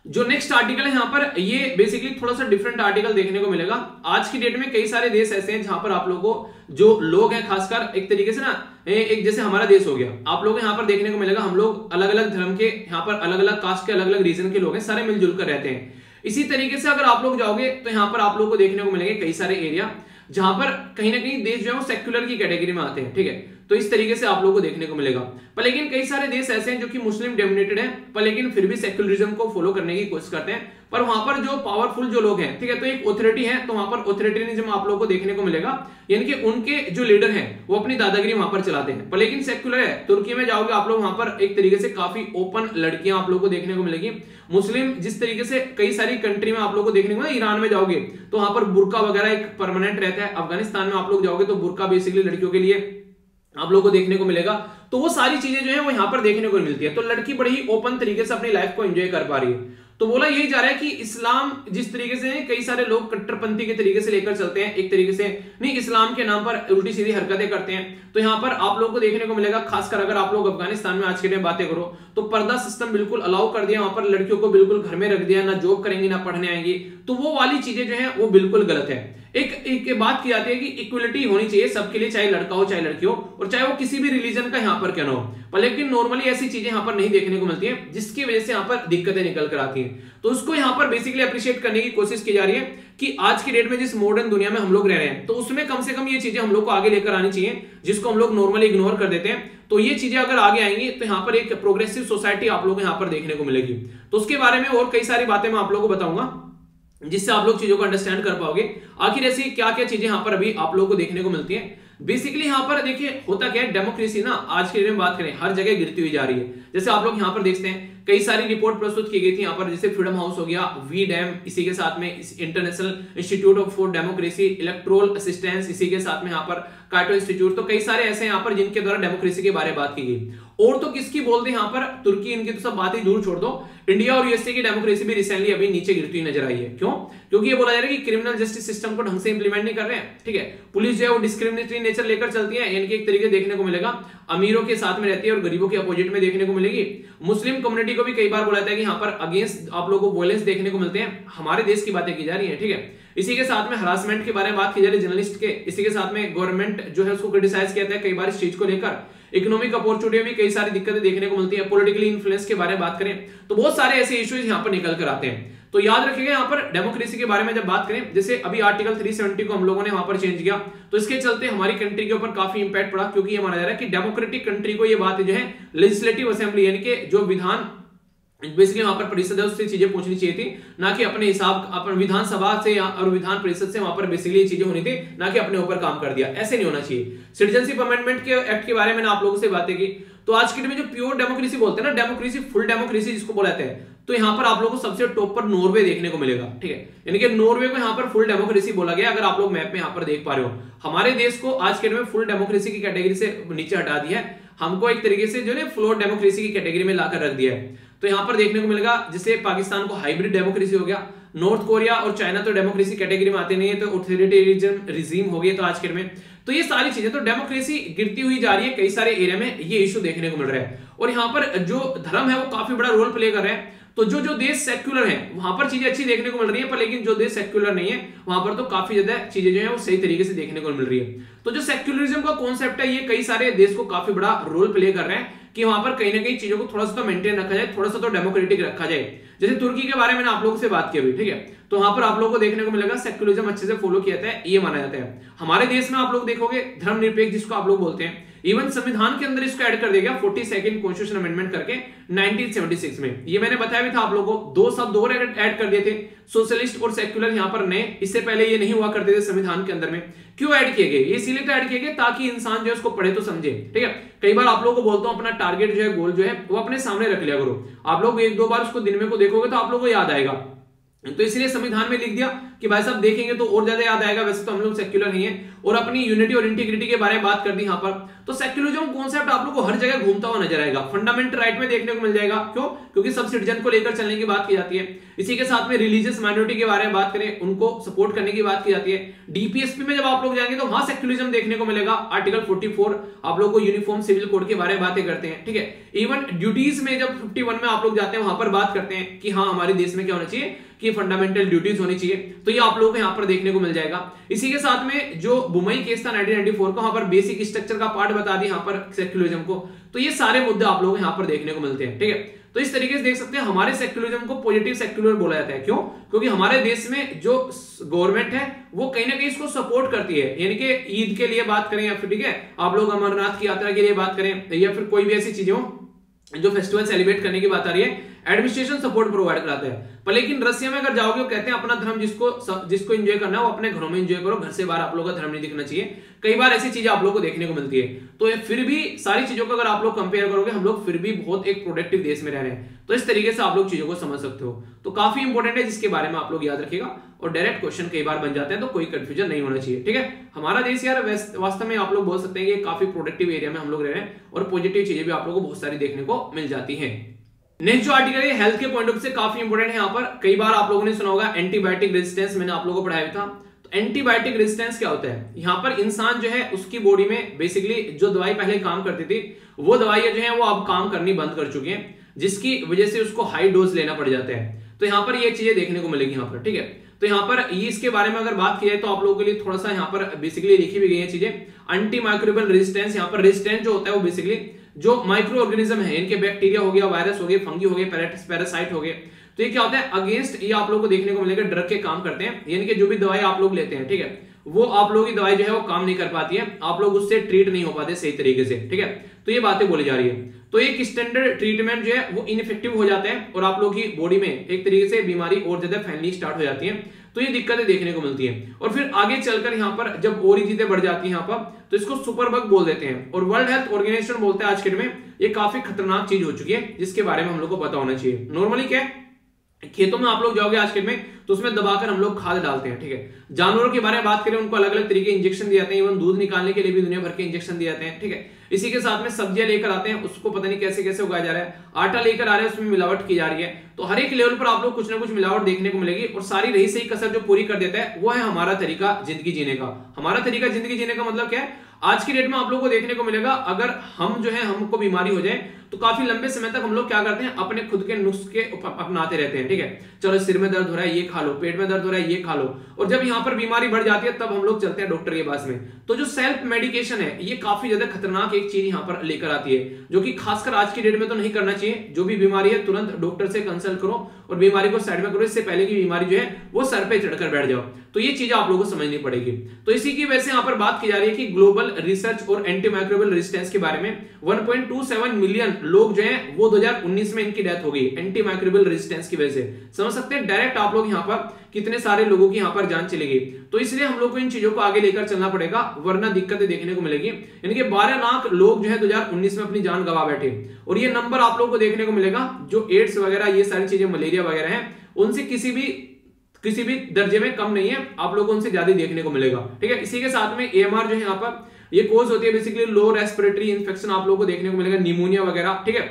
जो नेक्स्ट आर्टिकल है यहाँ पर, ये बेसिकली थोड़ा सा डिफरेंट आर्टिकल देखने को मिलेगा। आज की डेट में कई सारे देश ऐसे हैं जहां पर आप लोगों को जो लोग हैं, खासकर एक तरीके से ना, एक जैसे हमारा देश हो गया, आप लोग यहाँ पर देखने को मिलेगा हम लोग अलग अलग धर्म के, यहाँ पर अलग अलग कास्ट के, अलग अलग रीजन के लोग हैं, सारे मिलजुल कर रहते हैं। इसी तरीके से अगर आप लोग जाओगे तो यहाँ पर आप लोग को देखने को मिलेंगे कई सारे एरिया जहां पर कहीं ना कहीं देश जो है वो सेक्युलर की कैटेगरी में आते हैं, ठीक है। तो इस तरीके से आप लोगों को देखने को मिलेगा। पर लेकिन कई सारे देश ऐसे हैं जो कि मुस्लिम डोमिनेटेड हैं, पर लेकिन फिर भी सेक्युलरिज्म को फॉलो करने की कोशिश करते हैं। पर वहां पर जो पावरफुल जो लोग हैं, ठीक है, तो एक ऑथोरिटी है, तो वहां पर ऑथोरिटेरिज्म आप लोगों को देखने को मिलेगा, यानी कि उनके जो लीडर हैं वो अपनी दादागिरी वहां पर चलाते हैं। पर लेकिन सेक्युलर है, तुर्की में जाओगे आप लोग, वहां पर एक तरीके से काफी ओपन लड़कियां आप लोग को देखने को मिलेगी। मुस्लिम जिस तरीके से कई सारी कंट्री में आप लोग को देखने को, ईरान में जाओगे तो वहां पर बुर्का वगैरह एक परमानेंट रहता है। अफगानिस्तान में आप लोग जाओगे तो बुर्का बेसिकली लड़कियों के लिए आप लोगों को देखने को मिलेगा। तो वो सारी चीजें जो है वो यहाँ पर देखने को मिलती है। तो लड़की बड़ी ही ओपन तरीके से अपनी लाइफ को एंजॉय कर पा रही है। तो बोला यही जा रहा है कि इस्लाम जिस तरीके से कई सारे लोग कट्टरपंथी के तरीके से लेकर चलते हैं, एक तरीके से नहीं, इस्लाम के नाम पर उल्टी सीधी हरकतें करते हैं। तो यहाँ पर आप लोगों को देखने को मिलेगा, खासकर अगर आप लोग अफगानिस्तान में आज के टाइम बातें करो तो पर्दा सिस्टम बिल्कुल अलाउ कर दिया, वहां पर लड़कियों को बिल्कुल घर में रख दिया, ना जॉब करेंगी ना पढ़ने आएंगी। तो वो वाली चीजें जो है वो बिल्कुल गलत है। एक बात की जाती है कि इक्वलिटी होनी चाहिए सबके लिए, चाहे लड़का हो चाहे लड़की हो, और चाहे वो किसी भी रिलीजन का यहाँ पर क्यों ना हो, पर लेकिन नॉर्मली ऐसी चीजें यहाँ पर नहीं देखने को मिलती हैं जिसकी वजह से यहाँ पर दिक्कतें निकल कर आती हैं। तो उसको यहाँ पर बेसिकली अप्रिशिएट करने की कोशिश की जा रही है कि आज की डेट में जिस मॉडर्न दुनिया में हम लोग रह रहे हैं, तो उसमें कम से कम ये चीजें हम लोग को आगे लेकर आनी चाहिए, जिसको हम लोग नॉर्मली इग्नोर कर देते हैं। तो ये चीजें अगर आगे आएंगी तो यहाँ पर एक प्रोग्रेसिव सोसाइटी आप लोगों को यहाँ पर देखने को मिलेगी। तो उसके बारे में और कई सारी बातें मैं आप लोगों को बताऊंगा, जिससे आप लोग चीजों को अंडरस्टैंड कर पाओगे आखिर ऐसी क्या क्या चीजें यहाँ पर अभी आप लोगों को देखने को मिलती हैं। बेसिकली यहाँ पर देखिए होता क्या है, डेमोक्रेसी ना आज के दिन में बात करें हर जगह गिरती हुई जा रही है। जैसे आप लोग यहाँ पर देखते हैं कई सारी रिपोर्ट प्रस्तुत की गई थी यहाँ पर, जैसे फ्रीडम हाउस हो गया, वी डैम, इसी के साथ में international institute for democracy, electoral assistance, इसी के साथ में यहाँ पर काटो इंस्टीट्यूट। तो कई सारे ऐसे यहाँ पर जिनके द्वारा डेमोक्रेसी के बारे में बात की गई। और तो किसकी बोलते हैं यहाँ पर, तुर्की, इनकी तो सब बात ही दूर छोड़ दो, इंडिया और यूएसए की डेमोक्रेसी भी रिसेंटली अभी नीचे गिरती हुई नजर आई है। क्यों? क्योंकि ये बोला जा रहा है कि क्रिमिनल जस्टिस सिस्टम को ढंग से इंप्लीमेंट नहीं कर रहे हैं। ठीक है, पुलिस जो है वो डिस्क्रिमिनेटरी नेचर लेकर चलती है, इनके एक तरीके देखने को मिलेगा, अमीरों के साथ में रहती है और गरीबों के अपोजिट में देखने को मिलेगी। मुस्लिम कम्युनिटी को भी कई बार बोला जाता है कि यहाँ पर अगेंस्ट आप लोगों को वायलेंस देखने को मिलते हैं। हमारे देश की बातें की जा रही है। ठीक है, इसी के साथ में हरासमेंट के बारे में बात की जा रही है जर्नलिस्ट के, इसी के साथ में गवर्नमेंट जो है उसको क्रिटिसाइज किया जाता है कई बार इस चीज को लेकर। इकोनॉमिक अपॉर्चुनिटी में कई सारी दिक्कतें देखने को मिलती है। पॉलिटिकली इन्फ्लुएंस के बारे में बात करें तो बहुत सारे ऐसे इश्यूज यहाँ पर निकल कर आते हैं। तो याद रखिएगा यहाँ पर डेमोक्रेसी के बारे में जब बात करें, जैसे अभी आर्टिकल 370 को हम लोगों ने वहां पर चेंज किया, तो इसके चलते हमारी कंट्री के ऊपर काफी इंपैक्ट पड़ा, क्योंकि ये माना जा रहा है कि डेमोक्रेटिक कंट्री को ये बात जो है लेजिस्लेटिव असेंबली यानी कि जो विधान बेसिकली वहां पर परिषद है उससे चीजें पूछनी चाहिए थी, ना कि अपने हिसाब अपन विधानसभा से और विधान परिषद से वहां पर बेसिकली चीजें होनी थी, ना कि अपने ऊपर काम कर दिया। ऐसे नहीं होना चाहिए। सिटीजनशिप अमेंडमेंट के एक्ट के बारे में ना आप लोगों से बातें की। तो आज के दिन में जो प्योर डेमोक्रेसी बोलते हैं ना, डेमोक्रेसी, फुल डेमोक्रेसी जिसको बोलते हैं, तो यहाँ पर आप लोगों को सबसे टॉप पर नॉर्वे देखने को मिलेगा। ठीक है, यानी कि नॉर्वे को यहाँ पर फुल डेमोक्रेसी बोला गया। अगर आप लोग मैप में यहाँ पर देख पा रहे हो, हमारे देश को आज के दिन में फुल डेमोक्रेसी की कैटेगरी से नीचे हटा दिया है, हमको एक तरीके से जो है फ्लोर डेमोक्रेसी की कैटेगरी में लाकर रख दिया है। तो यहाँ पर देखने को मिलेगा जैसे पाकिस्तान को हाइब्रिड डेमोक्रेसी हो गया, नॉर्थ कोरिया और चाइना तो डेमोक्रेसी कैटेगरी में आते नहीं है, तो ऑथोरिटेरियन रिजीम हो गया तो आज के में। तो ये सारी चीजें, तो डेमोक्रेसी गिरती हुई जा रही है कई सारे एरिया में, ये इशू देखने को मिल रहा है। और यहाँ पर जो धर्म है वो काफी बड़ा रोल प्ले कर रहे हैं। तो जो जो देश सेक्युलर है वहां पर चीजें अच्छी देखने को मिल रही है, पर लेकिन जो देश सेक्युलर नहीं है वहां पर तो काफी ज्यादा चीजें जो है वो सही तरीके से देखने को मिल रही है। तो जो सेक्युलरिज्म का कॉन्सेप्ट है, ये कई सारे देश को काफी बड़ा रोल प्ले कर रहे हैं कि वहां पर कहीं ना कहीं चीजों को थोड़ा सा तो मेंटेन रखा जाए, थोड़ा सा तो डेमोक्रेटिक रखा जाए। जैसे तुर्की के बारे में आप लोगों से बात की अभी, ठीक है, तो वहां पर आप लोगों को देखने को मिलेगा सेक्युलरिज्म अच्छे से फॉलो किया जाता है, ये माना जाता है। हमारे देश में आप लोग देखोगे धर्मनिरपेक्ष जिसको आप लोग बोलते हैं, इवन संविधान के अंदर इसको ऐड कर दिया गया 42nd कॉन्स्टिट्यूशन अमेंडमेंट करके 1976 में। ये मैंने बताया भी था आप लोगों को, दो शब्द और ऐड कर दिए थे, सोशलिस्ट और सेक्युलर यहाँ पर नए, इससे पहले ये नहीं हुआ करते थे संविधान के अंदर में। क्यों ऐड किए गए? ये इसीलिए तो ऐड किए गए ताकि इंसान जो है उसको पढ़े तो समझे। ठीक है, कई बार आप लोगों को बोलता हूं अपना टारगेट जो है, गोल जो है वो अपने सामने रख लिया करो। आप लोग एक दो बार उसको दिन में को देखोगे तो आप लोगों को याद आएगा। तो इसलिए संविधान में लिख दिया कि भाई साहब देखेंगे तो और ज्यादा याद आएगा। वैसे तो हम लोग सेक्युलर नहीं है, और अपनी यूनिटी और इंटीग्रिटी के बारे में बात कर दी यहाँ पर। तो सेक्युलरिज्म कॉन्सेप्ट आप लोग को हर जगह घूमता हुआ नजर आएगा, फंडामेंटल राइट में देखने को मिल जाएगा। क्यों? क्योंकि सब सिटीजन को लेकर चलने की बात की जाती है। इसी के साथ में रिलीजियस माइनॉरिटी के बारे में बात करें, उनको सपोर्ट करने की बात की जाती है। डीपीएसपी में जब आप लोग जाएंगे तो वहां सेक्युलरिज्म देखने को मिलेगा। आर्टिकल 44 आप लोग को यूनिफॉर्म सिविल कोड के बारे में बातें करते हैं। ठीक है, इवन ड्यूटीज में जब 51 में आप लोग जाते हैं वहां पर बात करते हैं कि हाँ हमारे देश में क्या होना चाहिए कि फंडामेंटल ड्यूटीज होनी चाहिए। तो ये आप लोगों को यहाँ पर देखने को मिल जाएगा। इसी के साथ में जो बुमई केस था 1994 का, वहां पर बेसिक स्ट्रक्चर का पार्ट बता दिया यहाँ पर सेक्युलरिज्म को। तो ये सारे मुद्दे आप लोग यहाँ पर देखने को मिलते हैं। ठीक है, तो इस तरीके से देख सकते हैं हमारे सेक्युलरिज्म को पॉजिटिव सेक्युलर बोला जाता है। क्यों? क्योंकि हमारे देश में जो गवर्नमेंट है वो कहीं ना कहीं इसको सपोर्ट करती है। यानी कि ईद के लिए बात करें या फिर ठीक है आप लोग अमरनाथ की यात्रा के लिए बात करें, या फिर कोई भी ऐसी चीजें हो जो फेस्टिवल सेलिब्रेट करने की बात आ रही है, एडमिनिस्ट्रेशन सपोर्ट प्रोवाइड कराता है। पर लेकिन रसिया में अगर जाओगे, वो कहते हैं अपना धर्म जिसको एंजॉय करना है वो अपने घरों में एंजॉय करो, घर से बाहर आप लोगों का धर्म नहीं दिखना चाहिए। कई बार ऐसी चीजें आप लोगों को देखने को मिलती है। तो फिर भी सारी चीजों को अगर आप लोग कंपेयर करोगे, हम लोग फिर भी बहुत एक प्रोडक्टिव देश में रह रहे हैं। तो इस तरीके से आप लोग चीजों को समझ सकते हो। तो काफी इंपॉर्टेंट है, जिसके बारे में आप लोग याद रखिएगा। और डायरेक्ट क्वेश्चन कई बार बन जाते हैं, तो कोई कंफ्यूजन नहीं होना चाहिए। ठीक है, हमारा देश यार वास्तव में आप लोग बोल सकते हैं कि काफी प्रोडक्टिव एरिया में हम लोग रह रहे हैं, और पॉजिटिव चीजें भी आप लोगों को बहुत सारी देखने को मिल जाती है। नेक्स्ट जो आर्टिकल है हेल्थ के पॉइंट ऑफ व्यू से काफी इंपोर्टेंट है। यहाँ पर कई बार आप लोगों ने सुना होगा एंटीबायोटिक रेजिस्टेंस, मैंने आप लोगों को पढ़ाया था। तो एंटीबायोटिक रेजिस्टेंस क्या होता है? यहाँ पर इंसान जो है उसकी बॉडी में बेसिकली जो दवाई पहले काम करती थी वो दवाइयां जो है वो अब काम करनी बंद कर चुकी हैं, जिसकी वजह से उसको हाई डोज लेना पड़ जाता है। तो यहाँ पर ये चीजें देखने को मिलेगी यहाँ पर। ठीक है, तो यहाँ पर ये इसके बारे में अगर बात की जाए तो आप लोगों के लिए थोड़ा सा यहाँ पर बेसिकली लिखी भी गई है चीजें। एंटी माइक्रोबियल रेजिस्टेंस, यहाँ पर रेजिस्टेंस जो होता है वो बेसिकली जो माइक्रो ऑर्गेनिज्म है, इनके बैक्टीरिया हो गया, वायरस हो गए, फंगी हो गए, पैरासाइट हो गए, तो ये क्या होता है अगेंस्ट ये आप लोगों को देखने को मिलेगा ड्रग के काम करते हैं। यानी कि जो भी दवाई आप लोग लेते हैं, ठीक है, वो आप लोगों की दवाई जो है वो काम नहीं कर पाती है, आप लोग उससे ट्रीट नहीं हो पाते सही तरीके से, ठीक है। तो ये बातें बोली जा रही है। तो एक स्टैंडर्ड ट्रीटमेंट जो है वो इनइफेक्टिव हो जाता है और आप लोग की बॉडी में एक तरीके से बीमारी और ज्यादा फैलनी स्टार्ट हो जाती है। तो ये दिक्कतें देखने को मिलती है और फिर आगे चलकर यहाँ पर जब और ही चीजें बढ़ जाती है यहाँ पर, तो इसको सुपर बग बोल देते हैं और वर्ल्ड हेल्थ ऑर्गेनाइजेशन बोलते हैं आज के डेट में ये काफी खतरनाक चीज हो चुकी है, जिसके बारे में हम लोग को पता होना चाहिए। नॉर्मली क्या है, खेतों में आप लोग जाओगे आज के में तो उसमें दबाकर हम लोग खाद डालते हैं, ठीक है। जानवरों के बारे में बात करें, उनको अलग अलग तरीके इंजेक्शन दिए जाते हैं, इवन दूध निकालने के लिए भी दुनिया भर के इंजेक्शन दिए जाते हैं, ठीक है। इसी के साथ में सब्जियां लेकर आते हैं, उसको पता नहीं कैसे कैसे उगाया जा रहा है, आटा लेकर आ रहे हैं, उसमें मिलावट की जा रही है। तो हर एक लेवल पर आप लोग कुछ ना कुछ मिलावट देखने को मिलेगी और सारी रही सही कसर जो पूरी कर देता है वो है हमारा तरीका जिंदगी जीने का। हमारा तरीका जिंदगी जीने का मतलब क्या है, आज की डेट में आप लोगों को देखने को मिलेगा अगर हम जो है हमको बीमारी हो जाए तो काफी लंबे समय तक हम लोग क्या करते हैं, अपने खुद के नुस्खे अपनाते रहते हैं, ठीक है। चलो सिर में दर्द हो रहा है ये खा लो, पेट में दर्द हो रहा है ये खा लो, और जब यहाँ पर बीमारी बढ़ जाती है तब हम लोग चलते हैं डॉक्टर के पास में। तो जो सेल्फ मेडिकेशन है ये काफी ज्यादा खतरनाक एक चीज यहाँ पर लेकर आती है, जो कि खासकर आज की डेट में तो नहीं करना चाहिए। जो भी बीमारी है तुरंत डॉक्टर से कंसल्ट करो और बीमारी को साइड में करो, इससे पहले की बीमारी जो है वो सर पे चढ़कर बैठ जाओ। तो ये चीज आप लोगों को समझनी पड़ेगी। तो इसी की वजह से यहाँ पर बात की जा रही है कि ग्लोबल रिसर्च और एंटी माइक्रोबियल रेजिस्टेंस के बारे में 1.27 मिलियन लोग जो हैं वो 2019 में इनकी डेथ हो गई एंटी माइक्रोबियल रेजिस्टेंस की वजह से। समझ सकते हैं डायरेक्ट आप लोग यहाँ पर कितने सारे लोगों की यहाँ पर जान चली गई। तो इसलिए हम लोग को इन चीजों को आगे लेकर चलना पड़ेगा, वरना दिक्कतें देखने को मिलेगी। यानी कि 12 लाख लोग जो है 2019 में अपनी जान गंवा बैठे और ये नंबर आप लोगों को देखने को मिलेगा जो एड्स वगैरह ये सारी चीजें मलेरिया वगैरह है उनसे किसी भी दर्जे में कम नहीं है, आप लोगों को उनसे ज्यादा देखने को मिलेगा, ठीक है। इसी के साथ में AMR जो है यहाँ पर ये कोज होती है बेसिकली लो रेस्पिरेटरी इन्फेक्शन आप लोगों को देखने को मिलेगा, निमोनिया वगैरह, ठीक है,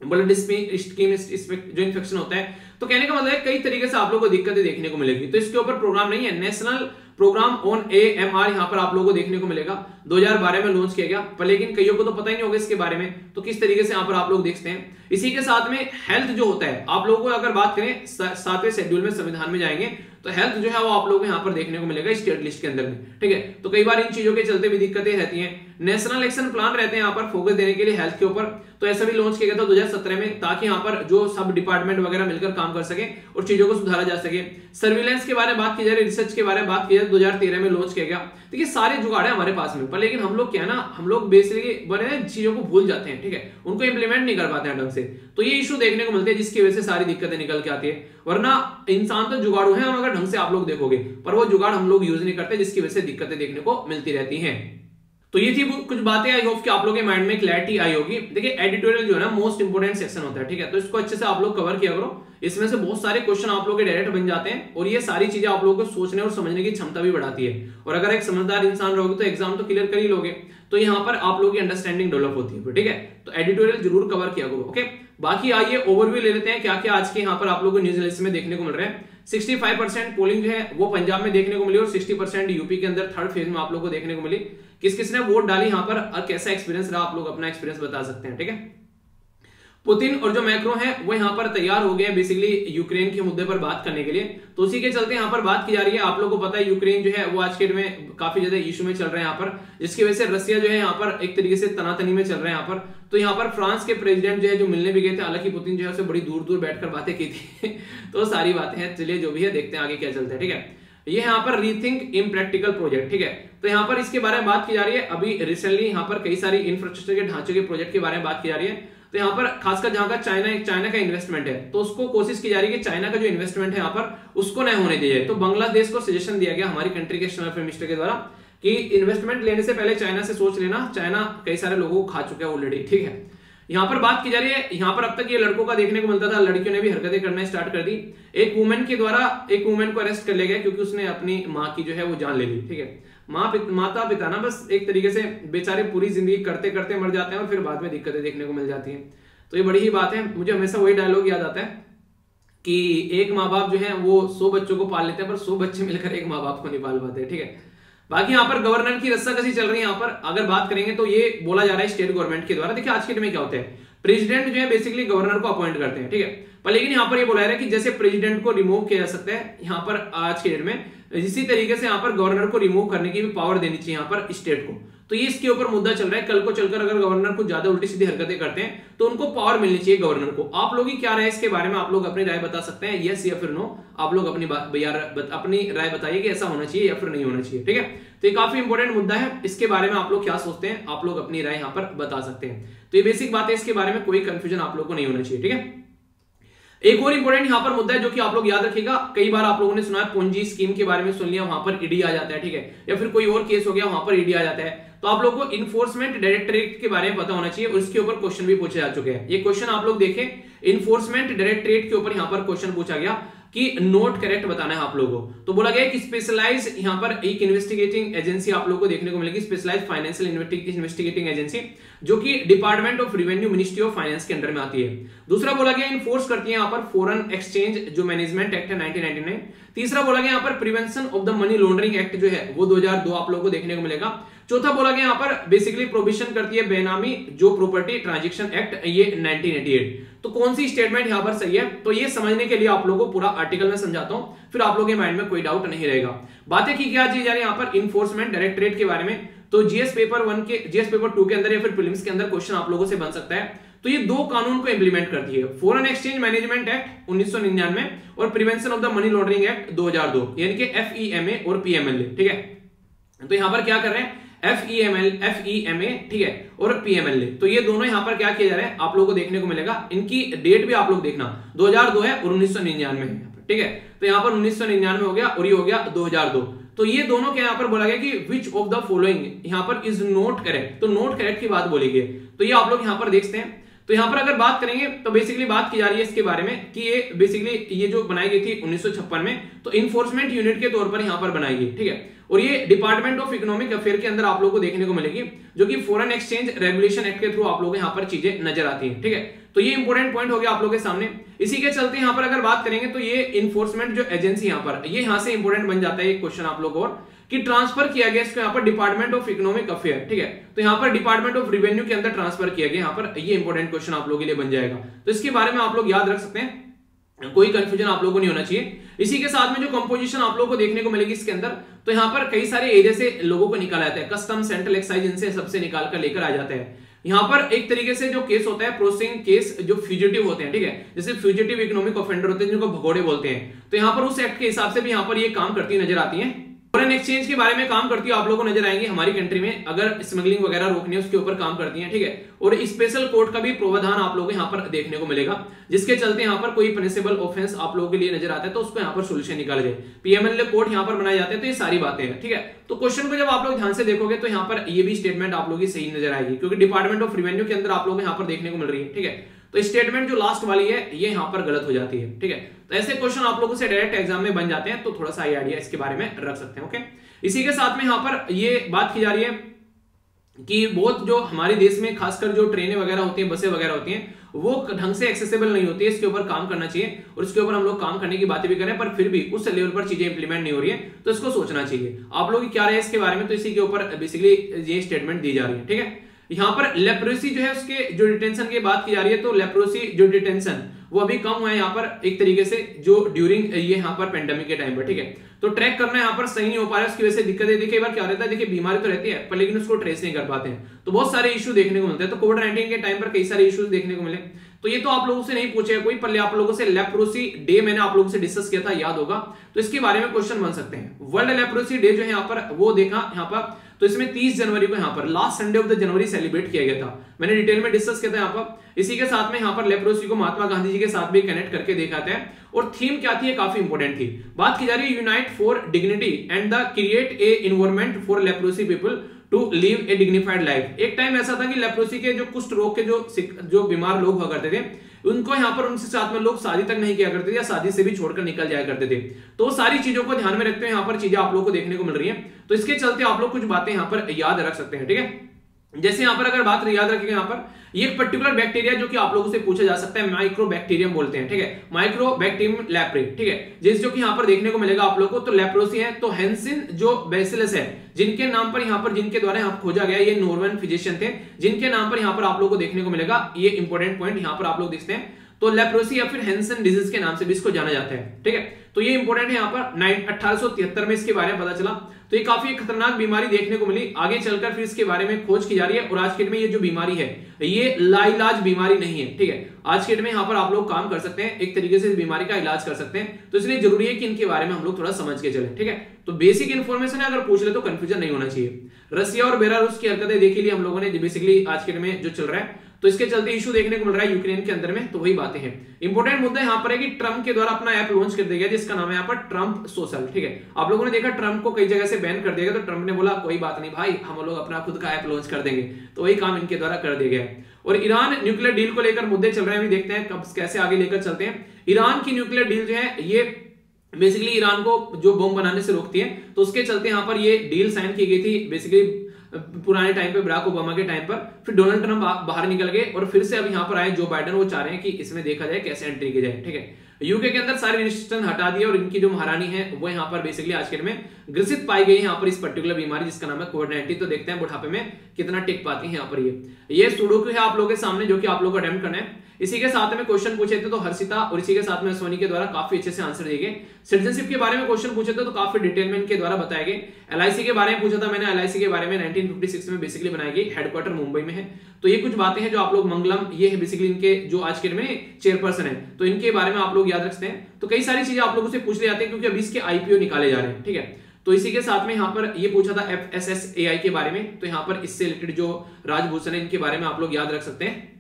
ब्लड स्कीम जो इन्फेक्शन होता है। तो कहने का मतलब है कई तरीके से आप लोगों को दिक्कतें देखने को मिलेगी। तो इसके ऊपर प्रोग्राम नहीं है, नेशनल प्रोग्राम ऑन AMR यहाँ पर आप लोगों को देखने को मिलेगा, 2012 में लॉन्च किया गया, पर लेकिन कईयों को तो पता ही नहीं होगा इसके बारे में। तो किस तरीके से यहाँ पर आप लोग देखते हैं। इसी के साथ में हेल्थ जो होता है आप लोगों को अगर बात करें 7वें शेड्यूल में संविधान में जाएंगे तो हेल्थ जो है वो आप लोगों को यहाँ पर देखने को मिलेगा स्टेट लिस्ट के अंदर में, ठीक है। तो कई बार इन चीजों के चलते भी दिक्कतें रहती हैं। नेशनल एक्शन प्लान रहते हैं यहाँ पर फोकस देने के लिए हेल्थ के ऊपर, तो ऐसा भी लॉन्च किया गया था 2017 में, ताकि यहाँ पर जो सब डिपार्टमेंट वगैरह मिलकर काम कर सके और चीजों को सुधारा जा सके। सर्विलेंस के बारे में बात की जाए, रिसर्च के बारे में बात की जाए, 2013 में लॉन्च किया गया। देखिए सारे जुगाड़ है हमारे पास में, पर लेकिन हम लोग क्या है ना, हम लोग बेसिकली बड़े चीजों को भूल जाते हैं, ठीक है, उनको इंप्लीमेंट नहीं कर पाते हैं ढंग से। तो ये इशू देखने को मिलते हैं जिसकी वजह से सारी दिक्कतें निकल के आती है। वरना इंसान तो जुगाड़ू है अगर ढंग से आप लोग देखोगे, पर वो जुगाड़ हम लोग यूज नहीं करते, जिसकी वजह से दिक्कतें देखने को मिलती रहती हैं। तो ये थी कुछ बातें, आई होप कि आप लोगों के माइंड में क्लैरिटी आई होगी। देखिए एडिटोरियल जो है ना मोस्ट इंपोर्टेंट सेक्शन होता है, ठीक है, तो इसको अच्छे से आप लोग कवर किया करो। इसमें से बहुत सारे क्वेश्चन आप लोग के डायरेक्ट बन जाते हैं और ये सारी चीजें आप लोगों को सोचने और समझने की क्षमता भी बढ़ाती है। और अगर एक समझदार इंसान रहोगे तो एग्जाम तो क्लियर कर ही लोगे, तो यहाँ पर आप लोगों की अंडरस्टैंडिंग डेवलप होती है, ठीक है। तो एडिटोरियल जरूर कवर किया करो, ओके। बाकी आइए ओवरव्यू ले लेते हैं क्या क्या आज के यहाँ पर आप लोगों को न्यूज लिस्ट में देखने को मिल रहे हैं। 65% पोलिंग जो है वो पंजाब में देखने को मिली और 60% यूपी के अंदर थर्ड फेज में आप लोगों को देखने को मिली। किस किसने वोट डाली यहाँ पर और कैसा एक्सपीरियंस रहा, आप लोग अपना एक्सपीरियंस बता सकते हैं, ठीक है। पुतिन और जो मैक्रो है वो यहाँ पर तैयार हो गए बेसिकली यूक्रेन के मुद्दे पर बात करने के लिए। तो उसी के चलते यहाँ पर बात की जा रही है। आप लोगों को पता है यूक्रेन जो है वो आज के डेट में काफी ज्यादा इशू में चल रहा है यहाँ पर, जिसकी वजह से रसिया जो है यहाँ पर एक तरीके से तनातनी में चल रहा है यहाँ पर। तो यहाँ पर फ्रांस के प्रेसिडेंट जो है जो मिलने भी गए थे, हालांकि पुतिन जो है उसे बड़ी दूर दूर बैठकर बातें की थी तो सारी बातें हैं, चलिए जो भी है देखते हैं आगे क्या चलता है, ठीक है। ये यहाँ पर रीथिंक इम्प्रैक्टिकल प्रोजेक्ट, ठीक है। तो यहाँ पर इसके बारे में बात की जा रही है। अभी रिसेंटली यहाँ पर कई सारी इंफ्रास्ट्रक्चर के ढांचे के प्रोजेक्ट के बारे में बात की जा रही है। तो यहाँ पर खासकर जहां का चाइना का इन्वेस्टमेंट है, तो उसको कोशिश की जा रही है कि चाइना का जो इन्वेस्टमेंट है यहाँ पर उसको न होने दिया जाए। तो बांग्लादेश को सजेशन दिया गया हमारी कंट्री के एक्सटर्नल अफेयर मिनिस्टर के द्वारा कि इन्वेस्टमेंट लेने से पहले चाइना से सोच लेना, चाइना कई सारे लोगों को खा चुका है ऑलरेडी, ठीक है। यहाँ पर बात की जा रही है, यहाँ पर अब तक ये लड़कों का देखने को मिलता था, लड़कियों ने भी हरकतें करना स्टार्ट कर दी। एक वुमेन के द्वारा एक वुमेन को अरेस्ट कर लिया गया क्योंकि उसने अपनी माँ की जो है वो जान ले ली, ठीक है। माता पिता ना बस एक तरीके से बेचारे पूरी जिंदगी करते करते मर जाते हैं और फिर बाद में दिक्कतें देखने को मिल जाती हैं। तो ये बड़ी ही बात है। मुझे हमेशा वही डायलॉग याद आता है कि एक माँ बाप जो है वो 100 बच्चों को पाल लेते हैं, पर 100 बच्चे मिलकर एक माँ बाप को नहीं पाल पाते, ठीक है। बाकी यहाँ पर गवर्नर की रस्साकसी चल रही है। यहाँ पर अगर बात करेंगे तो ये बोला जा रहा है स्टेट गवर्नमेंट के द्वारा। देखिए आज के डेट में क्या होता है, प्रेसिडेंट जो है बेसिकली गवर्नर को अपॉइंट करते हैं, ठीक है। पर लेकिन यहाँ पर ये बोला जा रहा है कि जैसे प्रेसिडेंट को रिमूव किया जा सकता है यहाँ पर आज के डेट में, इसी तरीके से यहाँ पर गवर्नर को रिमूव करने की भी पावर देनी चाहिए यहाँ पर स्टेट को। तो ये इसके ऊपर मुद्दा चल रहा है। कल को चलकर अगर गवर्नर कुछ ज्यादा उल्टी सीधी हरकतें करते हैं तो उनको पावर मिलनी चाहिए गवर्नर को। आप लोग की क्या राय है इसके बारे में, आप लोग अपनी राय बता सकते हैं, यस या फिर नो। आप लोग अपनी राय बताइए कि ऐसा होना चाहिए या फिर नहीं होना चाहिए, ठीक है। तो ये काफी इंपॉर्टेंट मुद्दा है, इसके बारे में आप लोग क्या सोचते हैं, आप लोग अपनी राय यहाँ पर बता सकते हैं। तो ये बेसिक बात है, इसके बारे में कोई कंफ्यूजन आप लोग को नहीं होना चाहिए, ठीक है। एक और इंपॉर्टेंट यहां पर मुद्दा है जो कि आप लोग याद रखिएगा, कई बार आप लोगों ने सुना है पोंजी स्कीम के बारे में, सुन लिया, वहां पर ईडी आ जाता है, ठीक है, या फिर कोई और केस हो गया वहां पर ईडी आ जाता है। तो आप लोगों को इन्फोर्समेंट डायरेक्टरेट के बारे में पता होना चाहिए और इसके ऊपर क्वेश्चन भी पूछे जा चुके हैं। ये क्वेश्चन आप लोग देखें, इन्फोर्समेंट डायरेक्टरेट के ऊपर यहां पर क्वेश्चन पूछा गया कि नोट करेक्ट बताना है आप लोगों को। तो बोला गया कि स्पेशलाइज यहां पर एक इन्वेस्टिगेटिंग एजेंसी आप लोगों को देखने को मिलेगी, स्पेशलाइज फाइनेंशियल इन्वेस्टिगेटिंग एजेंसी, जो कि department of revenue ministry of finance के अंडर में आती है। दूसरा बोला गया इन्फोर्स करती है यहाँ पर फॉरेन एक्सचेंज जो मैनेजमेंट एक्ट है 1999। तीसरा बोला गया यहाँ पर prevention of the money laundering act जो है वो 2002 आप लोगों को देखने को मिलेगा। चौथा बोला गया यहाँ पर बेसिकली प्रोविजन करती है बेनामी जो प्रॉपर्टी ट्रांजैक्शन एक्ट, ये 1988। तो कौन सी स्टेटमेंट यहाँ पर सही है, तो ये समझने के लिए आप लोगों को पूरा आर्टिकल में समझाता हूं, फिर आप लोगों के माइंड में कोई डाउट नहीं रहेगा। बातें की क्या जा रही है यहाँ पर इन्फोर्समेंट डायरेक्टरेट के बारे में। तो जीएस पेपर 2 के अंदर या फिर प्रीलिम्स के अंदर क्वेश्चन आप लोगों से बन सकता है। तो ये 2 कानून को इंप्लीमेंट करती है, फॉरेन एक्सचेंज मैनेजमेंट एक्ट 1999 और prevention of the money laundering act 2002, यानी कि FEMA और PMLA, ठीक है। तो यहां पर क्या कर रहे हैं, FEMA, ठीक है, और PMLA। तो ये दोनों यहां पर क्या किया जा रहा है आप लोगों को देखने को मिलेगा। इनकी डेट भी आप लोग देखना 2002 है और 1999 है, ठीक है। तो यहां पर 1999 हो गया और ये हो गया 2002। तो ये दोनों क्या यहां पर बोला गया कि विच ऑफ द फॉलोइंग यहां पर इज नॉट करेक्ट, तो नॉट करेक्ट की बात बोली गई। तो ये आप लोग यहां पर देखते हैं। तो यहां पर अगर बात करेंगे तो बेसिकली बात की जा रही है इसके बारे में कि ये बेसिकली ये जो बनाई गई थी 1956 में, तो इन्फोर्समेंट यूनिट के तौर पर यहां पर बनाई गई, ठीक है। और ये डिपार्टमेंट ऑफ इकोनॉमिक अफेयर के अंदर आप लोगों को देखने को मिलेगी, जो कि फॉरेन एक्सचेंज रेगुलेशन एक्ट के थ्रू आप लोगों को यहाँ पर चीजें नजर आती हैं, ठीक है। तो ये इंपॉर्टेंट पॉइंट हो गया आप लोगों के सामने। इसी के चलते यहाँ पर अगर बात करेंगे तो ये इन्फोर्समेंट जो एजेंसी यहाँ पर, ये यहाँ से इंपॉर्टेंट बन जाता है एक क्वेश्चन आप लोगों को, कि ट्रांसफर किया गया इसको यहाँ पर डिपार्टमेंट ऑफ इकोनॉमिक अफेयर, ठीक है। तो यहाँ पर डिपार्टमेंट ऑफ रेवेन्यू के अंदर ट्रांसफर किया गया, यहाँ पर ये इंपॉर्टेंट क्वेश्चन आप लोगों के लिए बन जाएगा। तो इसके बारे में आप लोग याद रख सकते हैं, कोई कंफ्यूजन आप लोगों को नहीं होना चाहिए। इसी के साथ में जो कंपोजिशन आप लोगों को देखने को मिलेगी इसके अंदर, तो यहाँ पर कई सारे एरिया से लोगों को निकाला जाता है, कस्टम, सेंट्रल एक्साइज, इनसे सबसे निकाल कर लेकर आ जाते हैं। यहाँ पर एक तरीके से जो केस होता है प्रोसेसिंग केस जो फ्यूजिटिव होते हैं, ठीक है, जैसे फ्यूजिटिव इकोनॉमिक ऑफेंडर होते हैं जिनको भगोड़े बोलते हैं, तो यहाँ पर उस एक्ट के हिसाब से भी यहाँ पर ये काम करती नजर आती है। फॉरेन एक्सचेंज के बारे में काम करती है, आप लोगों को नजर आएंगे हमारी कंट्री में अगर स्मगलिंग वगैरह रोकनी है उसके ऊपर काम करती हैं, ठीक है। और स्पेशल कोर्ट का भी प्रावधान आप लोगों को यहाँ पर देखने को मिलेगा, जिसके चलते यहाँ पर कोई पनिशेबल ऑफेंस आप लोगों के लिए नजर आता है तो उसको यहाँ पर सोल्यूशन निकाला जाए। PMLA कोर्ट यहाँ पर बनाए जाते हैं। तो ये सारी बातें हैं, ठीक है। तो क्वेश्चन को जब आप लोग ध्यान से देखोगे तो यहाँ पर ये भी स्टेटमेंट आप लोगों की सही नजर आएगी, क्योंकि डिपार्टमेंट ऑफ रेवेन्यू के अंदर आप लोगों को यहाँ पर देखने को मिल रही है, ठीक है। तो स्टेटमेंट जो लास्ट वाली है ये यहाँ पर गलत हो जाती है, ठीक है। तो ऐसे क्वेश्चन आप लोगों से डायरेक्ट एग्जाम में बन जाते हैं, तो थोड़ा सा आइडिया इसके बारे में रख सकते हैं, ओके। इसी के साथ में यहाँ पर ये बात की जा रही है कि बहुत जो हमारे देश में खासकर जो ट्रेनें वगैरह होती हैं, बसें वगैरह होती हैं, वो ढंग से एक्सेसिबल नहीं होती है। इसके ऊपर काम करना चाहिए और इसके ऊपर हम लोग काम करने की बातें भी करें, पर फिर भी उस लेवल पर चीजें इंप्लीमेंट नहीं हो रही है, तो इसको सोचना चाहिए। आप लोग क्या रहे इसके बारे में, तो इसी के ऊपर बेसिकली ये स्टेटमेंट दी जा रही है, ठीक है। यहाँ पर लेप्रोसी जो है उसके जो डिटेंशन की बात की जा रही है, तो लेप्रोसी जो डिटेंशन वो अभी कम हुआ है यहाँ पर एक तरीके से जो ड्यूरिंग ये यहाँ पर पेंडेमिक के टाइम पर, ठीक है। तो ट्रैक करना यहाँ पर सही नहीं हो पा रहा है, उसकी वजह से दिक्कतें देखिए बार क्या रहता है, देखिए बीमारी तो रहती है पर लेकिन उसको ट्रेस नहीं कर पाते हैं, तो बहुत सारे इशू देखने को मिलते हैं। तो कोविड-19 के टाइम पर कई सारे इश्यूज देखने को मिले। तो ये तो आप लोगों से नहीं पूछेगा कोई, पर आप लोगों से लेप्रोसी डे मैंने आप लोगों से डिस्कस किया था, याद होगा, तो इसके बारे में क्वेश्चन बन सकते हैं। वर्ल्ड लेप्रोसी डे जो है यहाँ पर वो देखा यहाँ पर, तो इसमें 30 जनवरी को यहाँ पर last Sunday off the January celebrate किया गया था, मैंने डिटेल में डिस्कस किया था यहाँ पर। इसी के साथ में यहाँ पर लेप्रोसी को महात्मा गांधी जी के साथ भी कनेक्ट करके देखा था, और थीम क्या थी, काफी इंपॉर्टेंट थी। बात की जा रही है unite for dignity and the create a environment for leprosy people to live a dignified life. एक टाइम ऐसा था कि लेप्रोसी के जो कुष्ठ रोग के जो बीमार लोग हुआ करते थे, उनको यहाँ पर उनसे साथ में लोग शादी तक नहीं किया करते थे या शादी से भी छोड़कर निकल जाया करते थे। तो वो सारी चीजों को ध्यान में रखते हुए यहाँ पर चीजें आप लोग को देखने को मिल रही है। तो इसके चलते आप लोग कुछ बातें यहाँ पर याद रख सकते हैं, ठीक है। जैसे यहाँ पर अगर बात याद रखेंगे, यहाँ पर ये एक पर्टिकुलर बैक्टीरिया जो कि आप लोगों से पूछा जा सकता है, माइक्रोबैक्टीरियम बोलते हैं, ठीक है, माइक्रोबैक्टीरियम लेप्रे, ठीक है, जो कि यहाँ पर देखने को मिलेगा आप लोगों को। तो लेप्रोसी है, तो हेंसिन जो बैसिलस है, जिनके नाम पर यहाँ पर जिनके द्वारा यहाँ खोजा गया, ये नॉर्मन फिजिशियन थे, जिनके नाम पर यहाँ पर आप लोगों को देखने को मिलेगा। ये इंपॉर्टेंट पॉइंट यहाँ पर आप लोग देखते हैं। तो लेप्रोसी या फिर हैंसन डिजीज के नाम से भी इसको जाना जाता है। ठीक है, तो ये इंपॉर्टेंट है यहाँ पर 1873 में इसके बारे में पता चला। तो ये काफी खतरनाक बीमारी देखने को मिली, आगे चलकर फिर इसके बारे में खोज की जा रही है। और आज के डेट में ये जो बीमारी है ये लाइलाज बीमारी नहीं है। ठीक है, आज के डेट में यहाँ पर आप लोग काम कर सकते हैं, एक तरीके से इस बीमारी का इलाज कर सकते हैं। तो इसलिए जरूरी है कि इनके बारे में हम लोग थोड़ा समझ के चलें। ठीक है, तो बेसिक इन्फॉर्मेशन है, अगर पूछ ले तो कंफ्यूजन नहीं होना चाहिए। रसिया और बेलारूस की हरकतें देखी ली हम लोगों ने बेसिकली आज के डेट में जो चल रहा है, तो इसके चलते इशू देखने को मिल रहा है यूक्रेन के अंदर में। तो वही बातें हैं। इंपॉर्टेंट मुद्दा यहाँ पर है कि ट्रम्प के द्वारा अपना ऐप लॉन्च कर दिया गया जिसका नाम है यहाँ पर ट्रम्प सोशल। ठीक है, आप लोगों ने देखा ट्रम्प को कई जगह से बैन कर दिया गया, तो ट्रम्प ने बोला कोई बात नहीं भाई, हम लोग अपना खुद का ऐप लॉन्च कर देंगे। तो वही काम इनके द्वारा कर दिया गया है। और ईरान न्यूक्लियर डील को लेकर मुद्दे चल रहे हैं, अभी देखते हैं कब कैसे आगे लेकर चलते हैं। ईरान की न्यूक्लियर डील जो है ये बेसिकली ईरान को जो बम बनाने से रोकती है, तो उसके चलते यहाँ पर ये डील साइन की गई थी बेसिकली पुराने टाइम पे, बराक ओबामा के टाइम पर। फिर डोनाल्ड ट्रंप बाहर निकल गए और फिर से अब यहाँ पर आए जो बाइडेन, वो चाह रहे हैं कि इसमें देखा जाए कैसे एंट्री की जाए। ठीक है, यूके के अंदर सारे रिस्ट्रिक्शन हटा दिए और इनकी जो महारानी है वो यहाँ पर बेसिकली आज के दिन में ग्रसित पाई गई है यहाँ पर इस पर्टिकुलर बीमारी जिसका नाम है कोविड-19। तो देखते हैं बुढ़ापे में कितना टिक पाती है यहाँ पर। ये सुडोकू है आप लोगों के सामने जो कि आप लोगों को अटेम्प्ट करना है। इसी के साथ में क्वेश्चन पूछे थे तो हर्षिता और इसी के साथ में सोनी के द्वारा काफी अच्छे से आंसर दिए गए। सिटीजनशिप के बारे में क्वेश्चन पूछे थे तो काफी डिटेल में इनके द्वारा बताए गए। एलआईसी के बारे में पूछा था मैंने, एलआईसी के बारे में 1956 में बेसिकली बनाई गई, हेडक्वार्टर मुंबई में है। तो ये कुछ बातें हैं जो आप लोग, मंगलम ये है बेसिकली इनके जो आज के में चेयरपर्सन है, तो इनके बारे में आप लोग याद रखते हैं। तो कई सारी चीजें आप लोगों से पूछ ले जाते हैं क्योंकि अभी इसके आईपीओ निकाले जा रहे हैं। ठीक है, तो इसी के साथ में यहाँ पर ये पूछा था FSSAI के बारे में, तो यहाँ पर इससे रिलेटेड जो राजभूषण है इनके बारे में आप लोग याद रख सकते हैं।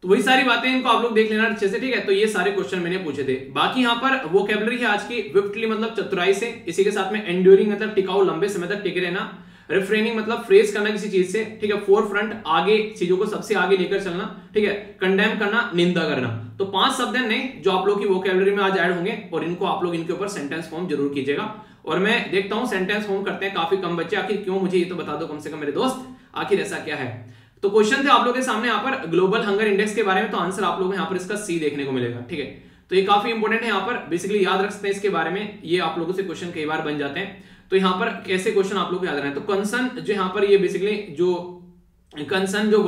तो वही सारी बातें इनको आप लोग देख लेना अच्छे से। ठीक है, तो ये सारे क्वेश्चन मैंने पूछे थे। बाकी यहाँ पर वोकैबुलरी है आज की, विफ्टली मतलब चतुराई से, इसी के साथ में एंड्योरिंग मतलब टिकाऊ, लंबे समय तक टिके रहना, रिफ्रेनिंग मतलब फ्रेज करना किसी चीज से। ठीक है, फोर फ्रंट आगे, चीजों को सबसे आगे लेकर चलना। ठीक है, कंडेम करना, निंदा करना। तो 5 शब्द हैं नए जो आप लोग की वोकैबुलरी में आज ऐड होंगे और इनको आप लोग इनके ऊपर सेंटेंस फॉर्म जरूर कीजिएगा। और मैं देखता हूं सेंटेंस फॉर्म करते हैं काफी कम बच्चे, आखिर क्यों, मुझे ये तो बता दो कम से कम मेरे दोस्त, आखिर ऐसा क्या है। तो क्वेश्चन थे आप लोगों के सामने यहाँ पर ग्लोबल हंगर इंडेक्स के बारे में, तो आंसर आप लोगों को यहाँ पर इसका सी देखने को मिलेगा। ठीक है, तो ये काफी इंपॉर्टेंट है, यहाँ पर बेसिकली याद रख सकते हैं इसके बारे में, ये आप लोगों से क्वेश्चन कई बार बन जाते हैं। तो यहाँ पर कैसे क्वेश्चन आप लोग को याद रखना है, तो कंसर्न जो यहाँ पर ये बेसिकली जो कंसर्न जो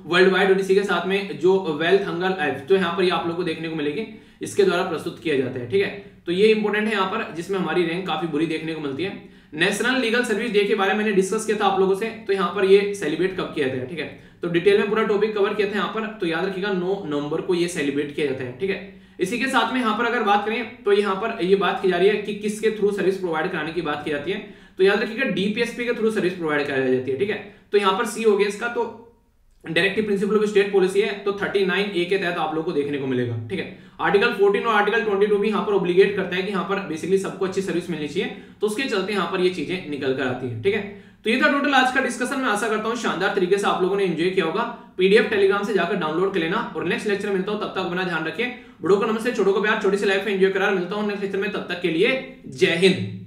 वर्ल्ड वाइड और इसी के साथ में जो वेल्थ हंगर लाइफ, तो यहाँ पर ये आप लोग को देखने को मिलेगी, इसके द्वारा प्रस्तुत किया जाता है। ठीक है, तो ये इंपॉर्टेंट है यहाँ पर, जिसमें हमारी रैंक काफी बुरी देखने को मिलती है। नेशनल लीगल सर्विस डे के बारे में मैंने डिस्कस किया था आप लोगों से, तो यहाँ पर ये सेलिब्रेट कब किया जाता है। ठीक है, तो डिटेल में पूरा टॉपिक कवर किया था यहाँ पर, तो याद रखिएगा 9 नवंबर को ये सेलिब्रेट किया जाता है। ठीक है, इसी के साथ में यहाँ पर अगर बात करें तो यहाँ पर ये बात की जा रही है कि किसके थ्रू सर्विस प्रोवाइड कराने की बात की जाती है, तो याद रखिएगा डीपीएसपी के थ्रू सर्विस प्रोवाइड कराई जाती है। ठीक है, तो यहाँ पर सी हो गया इसका, तो directive principle of state policy है, तो 39A के तहत आप लोग को देखने को मिलेगा। ठीक है, आर्टिकल 14 और आर्टिकल 22 भी यहाँ पर ऑब्लिगेट करता है कि यहाँ पर बेसिकली सबको अच्छी सर्विस मिलनी चाहिए, तो उसके चलते यहाँ पर ये चीजें निकल कर आती है। ठीक है, तो ये था टोटल आज का डिस्कशन। मैं आशा करता हूँ शानदार तरीके से आप लोगों ने एंजॉय किया होगा। पीडीएफ टेलीग्राम से जाकर डाउनलोड कर लेना और नेक्स्ट लेक्चर में मिलता हूँ, तब तक अपना ध्यान रखिए। बड़ों को नमस्ते, छोटों को प्यार, छोटी सी लाइफ एंजॉय करा। मिलता हूँ नेक्स्ट लेक्चर में, तब तक के लिए जय हिंद।